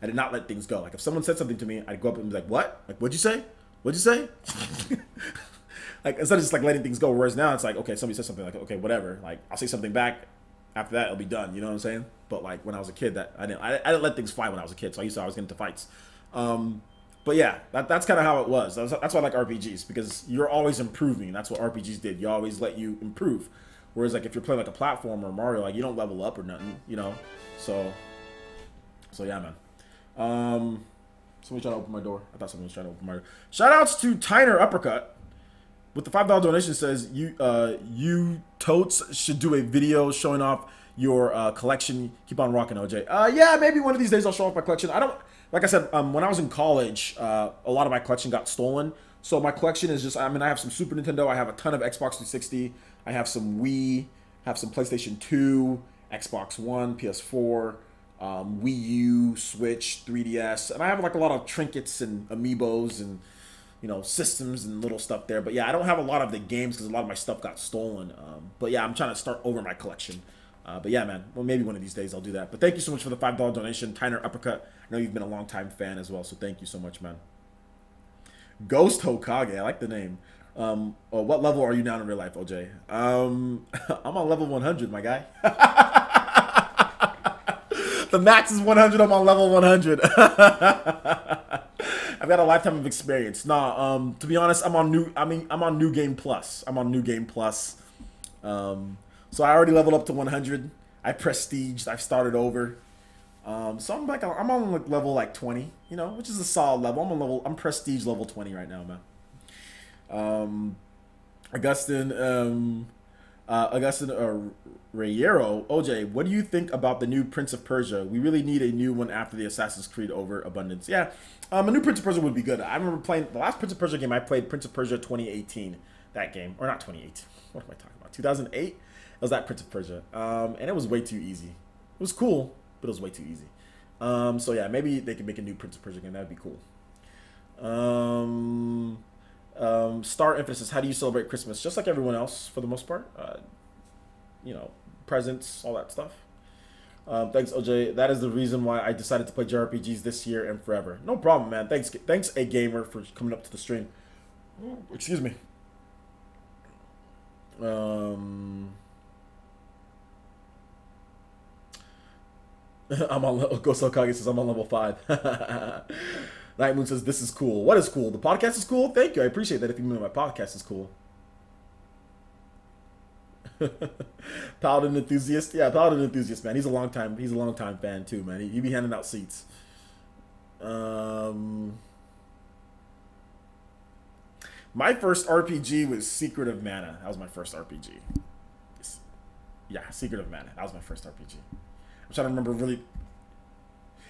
A: I did not let things go. Like, if someone said something to me, I'd go up and be like, what? Like, what'd you say? What'd you say? Like, instead of just, like, letting things go. Whereas now it's like, okay, somebody says something, like, okay, whatever. Like, I'll say something back. After that, it'll be done. You know what I'm saying? But, like, when I was a kid, I didn't let things fly when I was a kid. So I used to always get into fights. But yeah, that's kind of how it was. That's why I like RPGs, because you're always improving. That's what RPGs did. You always let you improve. Whereas, like, if you're playing like a platform or Mario, like, you don't level up or nothing, you know. So yeah, man. Somebody trying to open my door. I thought someone was trying to open my door. Shout outs to Tyner Uppercut with the $5 donation. Says you totes should do a video showing off your collection. Keep on rocking, OJ. Yeah, maybe one of these days I'll show off my collection. Like I said, when I was in college, a lot of my collection got stolen. So my collection is just, I mean, I have some Super Nintendo, I have a ton of Xbox 360, I have some Wii, have some PlayStation 2, Xbox One, PS4, Wii U, Switch, 3DS, and I have like a lot of trinkets and amiibos and, you know, systems and little stuff there. But yeah, I don't have a lot of the games because a lot of my stuff got stolen. But yeah, I'm trying to start over my collection. But yeah, man, well, maybe one of these days I'll do that. But thank you so much for the $5 donation, Tyner Uppercut. I know you've been a long-time fan as well, so thank you so much, man. Ghost Hokage, I like the name. What level are you now in real life, OJ? I'm on level 100, my guy. The max is 100. I'm on level 100. I've got a lifetime of experience. Nah, to be honest, I'm on New Game Plus. I'm on New Game Plus. So I already leveled up to 100. I prestiged. I've started over. So I'm on like level like 20, you know, which is a solid level. I'm prestige level 20 right now, man. Augustin Rayero, OJ, what do you think about the new Prince of Persia? We really need a new one after the Assassin's Creed overabundance. Yeah, a new Prince of Persia would be good. I remember playing the last Prince of Persia game I played, Prince of Persia 2018. That game, or not 2018. What am I talking about? 2008. was that Prince of Persia, and it was way too easy. It was cool, but it was way too easy. So yeah, maybe they can make a new Prince of Persia game. That'd be cool. Star Infinite says, how do you celebrate Christmas? Just like everyone else, for the most part. You know, presents, all that stuff. Thanks, OJ. That is the reason why I decided to play JRPGs this year and forever. No problem, man. Thanks, A Gamer, for coming up to the stream. Excuse me. I'm on. Ghost Okage says I'm on level 5. Night Moon says this is cool. What is cool? The podcast is cool. Thank you. I appreciate that. If you mean my podcast is cool. Paladin enthusiast. Yeah, Paladin enthusiast, man. He's a long time fan too, man. He be handing out seats. My first RPG was Secret of Mana. That was my first RPG. Yeah, Secret of Mana. That was my first RPG. I'm trying to remember really.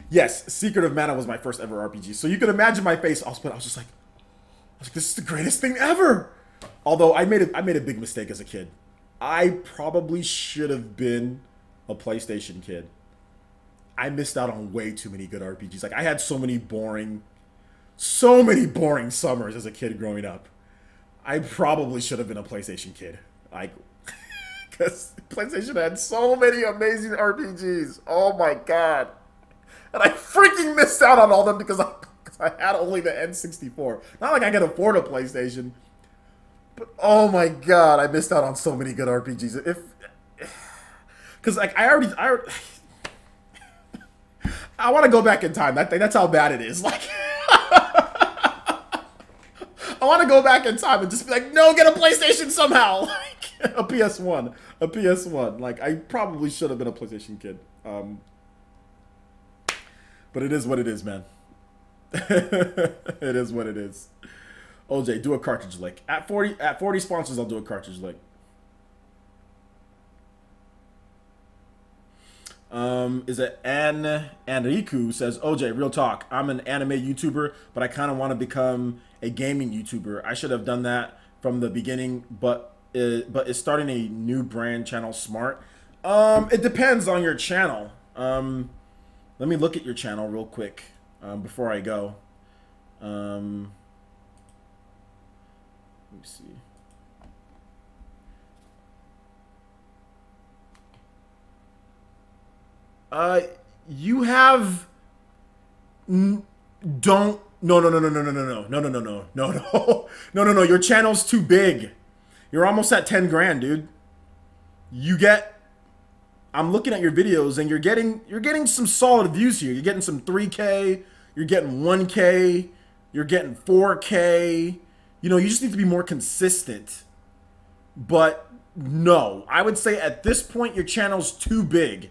A: Yes, Secret of Mana was my first ever RPG. So you can imagine my face. I was just like, this is the greatest thing ever. Although I made a big mistake as a kid. I probably should have been a PlayStation kid. I missed out on way too many good RPGs. Like I had so many boring summers as a kid growing up. I probably should have been a PlayStation kid. Like, because PlayStation had so many amazing RPGs. Oh my god. And I freaking missed out on all of them because I had only the N64. Not like I could afford a PlayStation. But oh my god, I missed out on so many good RPGs. Because like I want to go back in time. That's how bad it is. Like I want to go back in time and just be like, no, get a PlayStation somehow. Like a PS1. Like I probably should have been a PlayStation kid. But it is what it is, man. It is what it is. OJ, do a cartridge lick. At 40 sponsors, I'll do a cartridge lick. Is it Enriku says, OJ, real talk. I'm an anime YouTuber, but I kind of want to become a gaming YouTuber. I should have done that from the beginning, but is starting a new brand channel smart? It depends on your channel. Let me look at your channel real quick before I go. Let me see. You have no. Your channel's too big. You're almost at 10 grand, dude. I'm looking at your videos and you're getting some solid views here. You're getting some 3K, you're getting 1K, you're getting 4K. You know, you just need to be more consistent. But no, I would say at this point your channel's too big.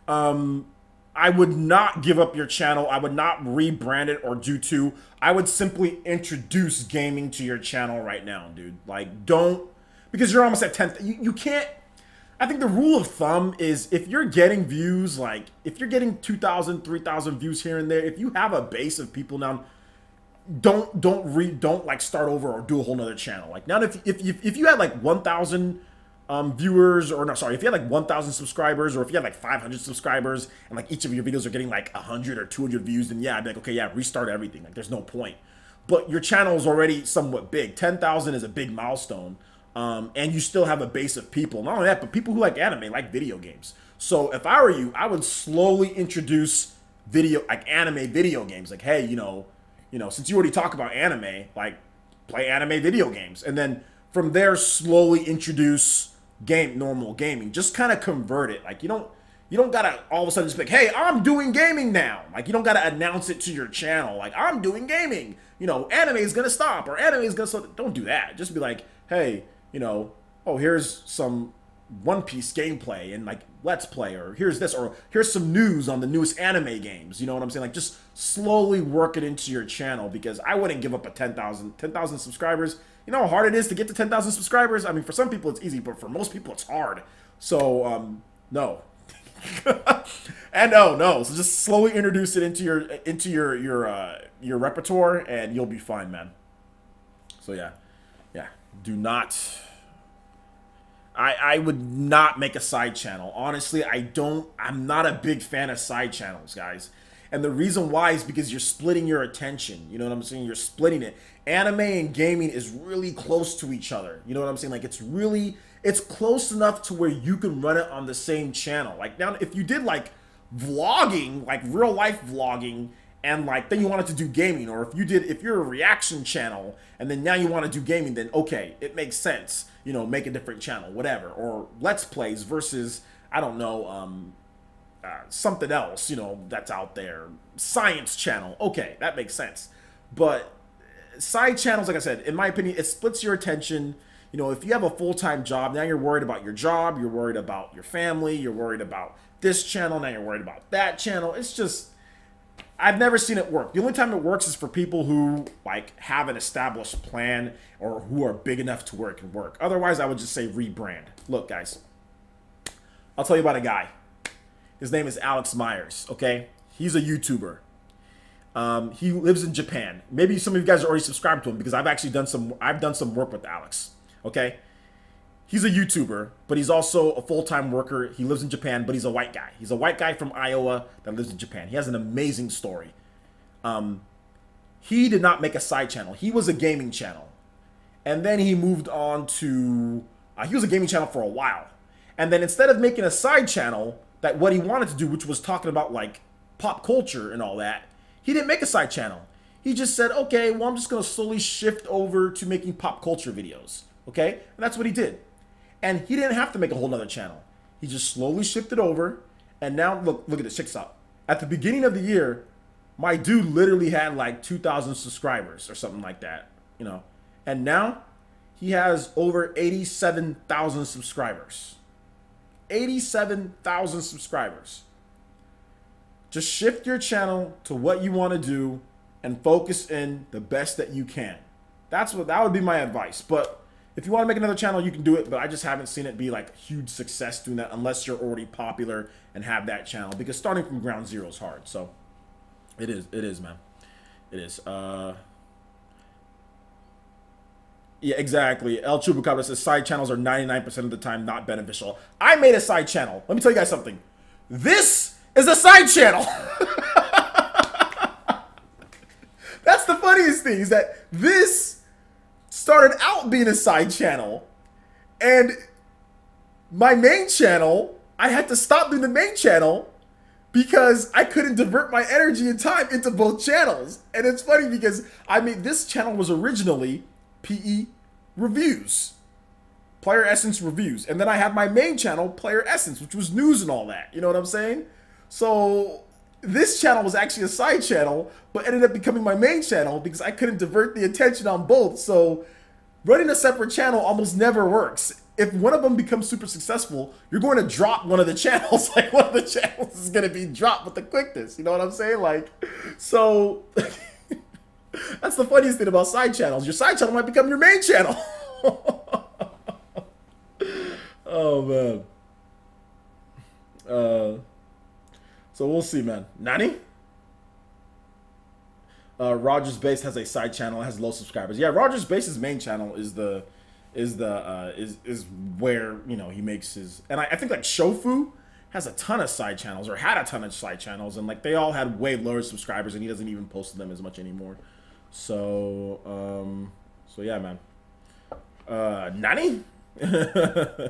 A: I would not give up your channel. I would not rebrand it or do. I would simply introduce gaming to your channel right now, dude. Like, don't, because you're almost at 10. You can't. I think the rule of thumb is if you're getting views, like if you're getting 2,000, 3,000 views here and there, if you have a base of people now, don't like start over or do a whole nother channel. Like now, if you had like 1,000 viewers, or no, sorry, if you had like 1,000 subscribers, or if you had like 500 subscribers, and like each of your videos are getting like 100 or 200 views, then yeah, I'd be like, okay, yeah, restart everything. Like there's no point. But your channel is already somewhat big. 10,000 is a big milestone. And you still have a base of people. Not only that, but people who like anime, like video games. So if I were you, I would slowly introduce anime video games. Like, hey, you know, since you already talk about anime, like play anime video games. And then from there, slowly introduce normal gaming. Just kind of convert it. Like you don't gotta all of a sudden just be like, hey, I'm doing gaming now. Like you don't gotta announce it to your channel. Like I'm doing gaming. You know, anime is gonna stop or anime is gonna stop. Don't do that. Just be like, hey, you know, oh, here's some One Piece gameplay and like Let's Play, or here's this, or here's some news on the newest anime games. You know what I'm saying? Like just slowly work it into your channel, because I wouldn't give up a 10,000 subscribers. You know how hard it is to get to 10,000 subscribers? I mean, for some people it's easy, but for most people it's hard. So, no. And no. So just slowly introduce it into your repertoire and you'll be fine, man. So yeah. Do not. I would not make a side channel. Honestly, I'm not a big fan of side channels, guys. And the reason why is because you're splitting your attention. You know what I'm saying? You're splitting it. Anime and gaming is really close to each other. You know what I'm saying? Like, it's close enough to where you can run it on the same channel. Like, now, if you did, like, vlogging, like real life vlogging, and like then you wanted to do gaming, or if you're a reaction channel and then now you want to do gaming, then okay, it makes sense, you know, make a different channel, whatever. Or let's plays versus, I don't know, something else, you know, that's out there, science channel, okay, that makes sense. But side channels, like I said, in my opinion, it splits your attention. You know, if you have a full-time job, now you're worried about your job, you're worried about your family, you're worried about this channel, now you're worried about that channel. It's just, I've never seen it work. The only time it works is for people who like have an established plan or who are big enough to where it can work. Otherwise, I would just say rebrand. Look, guys, I'll tell you about a guy. His name is Alex Myers, okay? He's a YouTuber. He lives in Japan. Maybe some of you guys are already subscribed to him because I've done some work with Alex, okay? He's a YouTuber, but he's also a full-time worker. He lives in Japan, but he's a white guy. He's a white guy from Iowa that lives in Japan. He has an amazing story. He did not make a side channel. He was a gaming channel. And then he moved on to... he was a gaming channel for a while. And then instead of making a side channel, that what he wanted to do, which was talking about, like, pop culture and all that, he didn't make a side channel. He just said, okay, well, I'm just going to slowly shift over to making pop culture videos. Okay? And that's what he did. And he didn't have to make a whole nother channel. He just slowly shifted over. And now, look at this. Check this out. At the beginning of the year, my dude literally had like 2,000 subscribers or something like that. You know. And now, he has over 87,000 subscribers. 87,000 subscribers. Just shift your channel to what you want to do and focus in the best that you can. That would be my advice. But if you want to make another channel, you can do it, but I just haven't seen it be like a huge success doing that unless you're already popular and have that channel, because starting from ground zero is hard. So it is, man. It is. Yeah, exactly. El Chupacabra says side channels are 99% of the time not beneficial. I made a side channel. Let me tell you guys something. This is a side channel. That's the funniest thing, is that this started out being a side channel, and my main channel, I had to stop doing the main channel because I couldn't divert my energy and time into both channels. And it's funny because I mean, this channel was originally PE Reviews, PlayerEssence Reviews, and then I had my main channel, PlayerEssence, which was news and all that. You know what I'm saying? So this channel was actually a side channel, but ended up becoming my main channel because I couldn't divert the attention on both. So running a separate channel almost never works. If one of them becomes super successful, you're going to drop one of the channels. Like, one of the channels is going to be dropped with the quickness. You know what I'm saying? Like, so that's the funniest thing about side channels. Your side channel might become your main channel. Oh, man. So we'll see, man. Nani? Rogers Base has a side channel. It has low subscribers. Yeah, Rogers Base's main channel is where, you know, he makes his. And I think like Shofu has a ton of side channels, or had a ton of side channels, and like they all had way lower subscribers, and he doesn't even post them as much anymore. So so yeah, man. Nani? Yeah,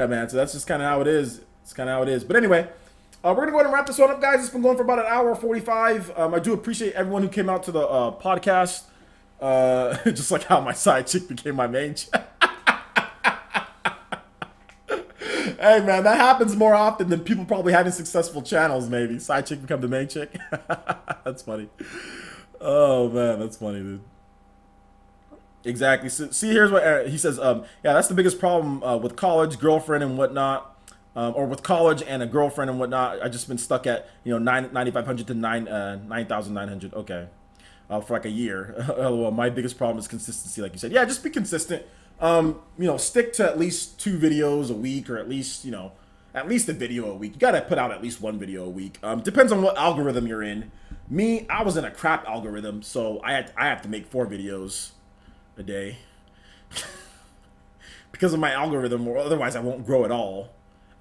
A: man. So that's just kind of how it is. It's kind of how it is. But anyway. We're going to go ahead and wrap this one up, guys. It's been going for about an hour 45. I do appreciate everyone who came out to the podcast. Just like how my side chick became my main chick. Hey, man, that happens more often than people probably having successful channels, maybe. Side chick become the main chick. That's funny. Oh, man, that's funny, dude. Exactly. So, see, here's what he says. Yeah, that's the biggest problem with college, girlfriend, and whatnot. Or with college and a girlfriend and whatnot. I just been stuck at, you know, 9,500 to 9,900. Okay, for like a year. Well, my biggest problem is consistency, like you said. Yeah, just be consistent. You know, stick to at least 2 videos a week, or at least, you know, at least a video a week. You gotta put out at least 1 video a week. Depends on what algorithm you're in. Me, I was in a crap algorithm, so I have to make 4 videos a day. because of my algorithm, or otherwise I won't grow at all.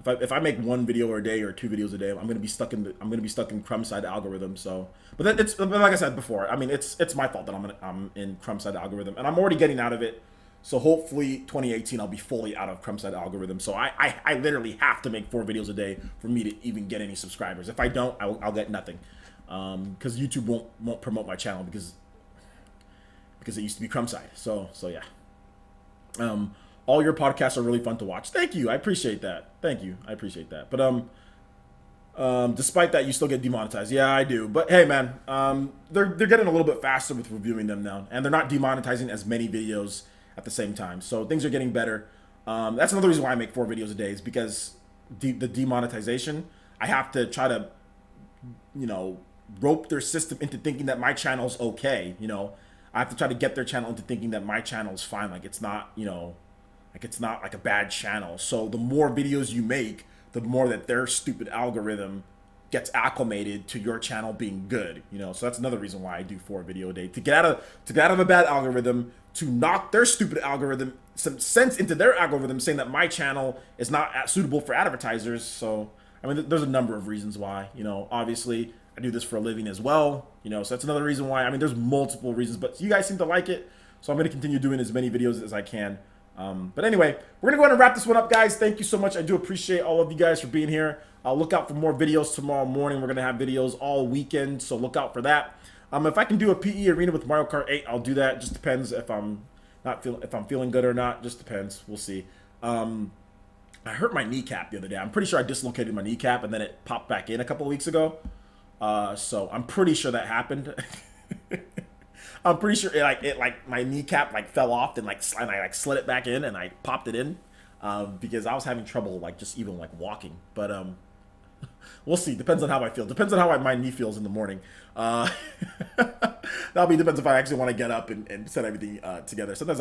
A: If I make one video a day or 2 videos a day, I'm gonna be stuck in crumb side algorithm. So, but then like I said before, I mean it's my fault that I'm in crumb side algorithm, and I'm already getting out of it. So hopefully 2018 I'll be fully out of crumb side algorithm. So I literally have to make 4 videos a day for me to even get any subscribers. If I don't, I'll get nothing, because YouTube won't promote my channel because it used to be crumb side. So yeah. All your podcasts are really fun to watch. Thank you. I appreciate that. Thank you. I appreciate that. But despite that, you still get demonetized. Yeah, I do. But hey, man, they're getting a little bit faster with reviewing them now, and they're not demonetizing as many videos at the same time. So things are getting better. That's another reason why I make 4 videos a day, is because the demonetization, I have to try to, rope their system into thinking that my channel's okay. I have to try to get their channel into thinking that my channel's fine. Like it's not, like it's not like a bad channel. So the more videos you make, the more that their stupid algorithm gets acclimated to your channel being good. So that's another reason why I do 4 video a day, to get out of a bad algorithm, to knock their stupid algorithm some sense into their algorithm, saying that my channel is not suitable for advertisers. So I mean, there's a number of reasons why. Obviously I do this for a living as well. So that's another reason why. I mean, there's multiple reasons, but you guys seem to like it, so I'm going to continue doing as many videos as I can. But anyway, we're going to go ahead and wrap this one up, guys. Thank you so much. I do appreciate all of you guys for being here. I'll look out for more videos tomorrow morning. We're going to have videos all weekend, so look out for that. If I can do a PE arena with Mario Kart 8, I'll do that. Just depends if I'm feeling good or not. Just depends. We'll see. I hurt my kneecap the other day. I'm pretty sure I dislocated my kneecap and then it popped back in a couple of weeks ago. So I'm pretty sure that happened. I'm pretty sure my kneecap fell off and I slid it back in and I popped it in, because I was having trouble just even walking. But we'll see. Depends on how I feel. Depends on how my knee feels in the morning. Depends if I actually want to get up and set everything together. Sometimes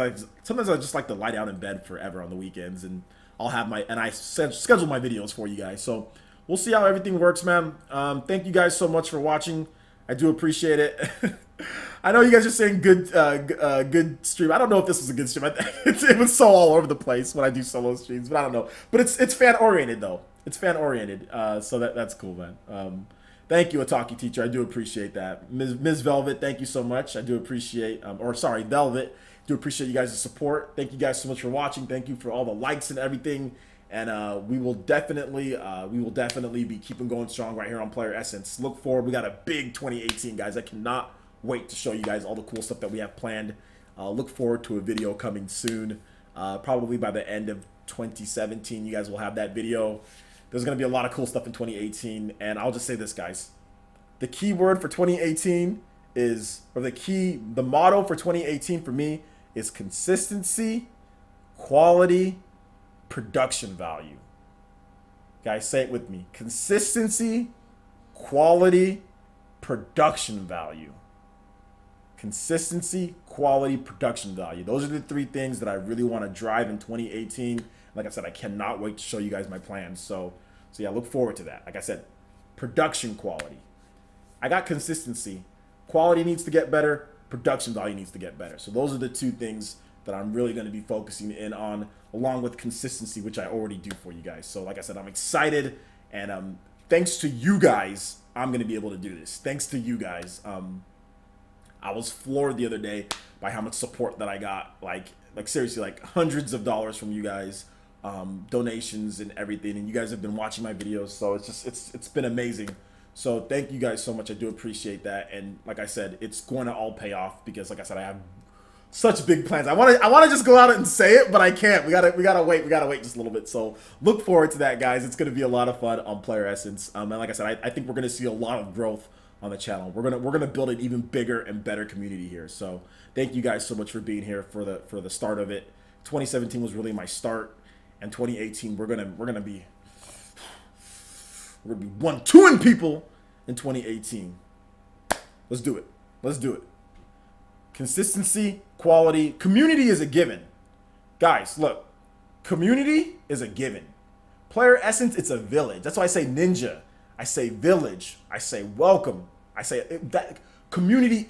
A: I just like to lie down in bed forever on the weekends, and I schedule my videos for you guys. So we'll see how everything works, man. Thank you guys so much for watching. I do appreciate it. I know you guys are saying good stream. I don't know if this was a good stream. It was so all over the place when I do solo streams, but I don't know. But it's fan oriented though. It's fan oriented, so that's cool, man. Thank you, Ataki Teacher. I do appreciate that. Ms. Velvet, thank you so much. I do appreciate, Velvet. Do appreciate you guys' support. Thank you guys so much for watching. Thank you for all the likes and everything. And we will definitely be keeping going strong right here on PlayerEssence. Look forward. We got a big 2018, guys. I cannot wait to show you guys all the cool stuff that we have planned. Look forward to a video coming soon. Probably by the end of 2017, you guys will have that video. There's going to be a lot of cool stuff in 2018. And I'll just say this, guys. The key word for 2018 is, the motto for 2018 for me is consistency, quality, production value. Guys, say it with me. Consistency, quality, production value. Consistency, quality, production value. Those are the 3 things that I really want to drive in 2018. Like I said, I cannot wait to show you guys my plans. So yeah, look forward to that. Like I said, production quality. I got consistency. Quality needs to get better. Production value needs to get better. So those are the 2 things that I'm really going to be focusing in on, along with consistency, which I already do for you guys. So like I said, I'm excited, and thanks to you guys, I'm going to be able to do this. Thanks to you guys. I was floored the other day by how much support that I got. Like seriously, hundreds of dollars from you guys, donations and everything. And you guys have been watching my videos, so it's been amazing. So thank you guys so much. I do appreciate that. And like I said, it's going to all pay off, because like I said, I have such big plans. I want to just go out and say it, but I can't. We gotta wait just a little bit. So look forward to that, guys. It's gonna be a lot of fun on PlayerEssence. And like I said, I think we're gonna see a lot of growth on the channel. We're gonna build an even bigger and better community here. So thank you guys so much for being here for the start of it. 2017 was really my start, and 2018 we're gonna be 1-2ing people in 2018. Let's do it. Let's do it. Consistency, quality, community is a given. Guys, look, community is a given. PlayerEssence, it's a village. That's why I say ninja. I say village. I say welcome. I say that community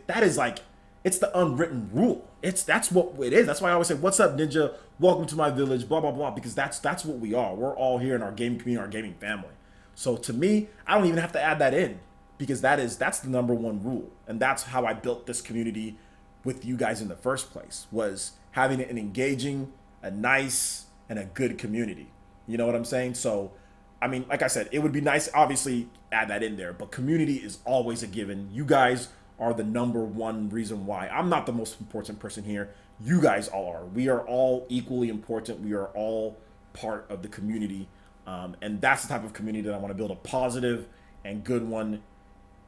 A: that is like It's the unwritten rule. That's what it is. That's why I always say, "What's up, Ninja? Welcome to my village." Blah blah blah. Because that's what we are. We're all here in our gaming community, our gaming family. So to me, I don't even have to add that in because that's the number one rule, and that's how I built this community with you guys in the first place. Was having an engaging, a nice, and a good community. You know what I'm saying? So, I mean, like I said, it would be nice, obviously, add that in there, but community is always a given. You guys are the number one reason why. I'm not the most important person here. You guys all are. We are all equally important. We are all part of the community. And that's the type of community that I want to build, a positive and good one.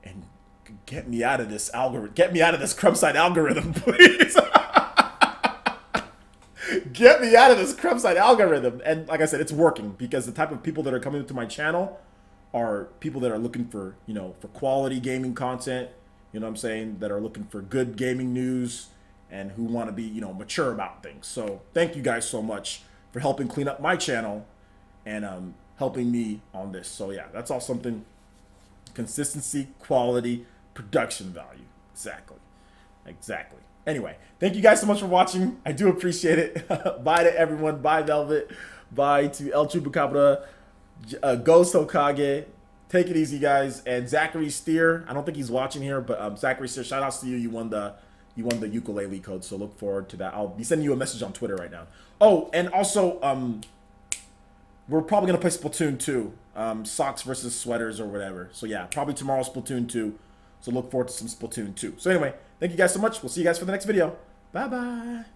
A: And get me out of this algorithm. Get me out of this Crumbside algorithm, please. Get me out of this Crumbside algorithm. And like I said, it's working because the type of people that are coming to my channel are people that are looking for, you know, for quality gaming content. You know what I'm saying? That are looking for good gaming news and who want to be, you know, mature about things. So thank you guys so much for helping clean up my channel and helping me on this. So yeah, that's all something. Consistency, quality, production value. Exactly. Anyway, thank you guys so much for watching. I do appreciate it. Bye to everyone. Bye, Velvet. Bye to El Chupacabra, Ghost Hokage. Take it easy, guys. And Zachary Steer. I don't think he's watching here, but Zachary Steer, shout outs to you. You won the ukulele code, so look forward to that. I'll be sending you a message on Twitter right now. Oh, and also, we're probably gonna play Splatoon 2. Socks versus sweaters or whatever. So yeah, probably tomorrow Splatoon 2. So look forward to some Splatoon 2. So anyway, thank you guys so much. We'll see you guys for the next video. Bye-bye.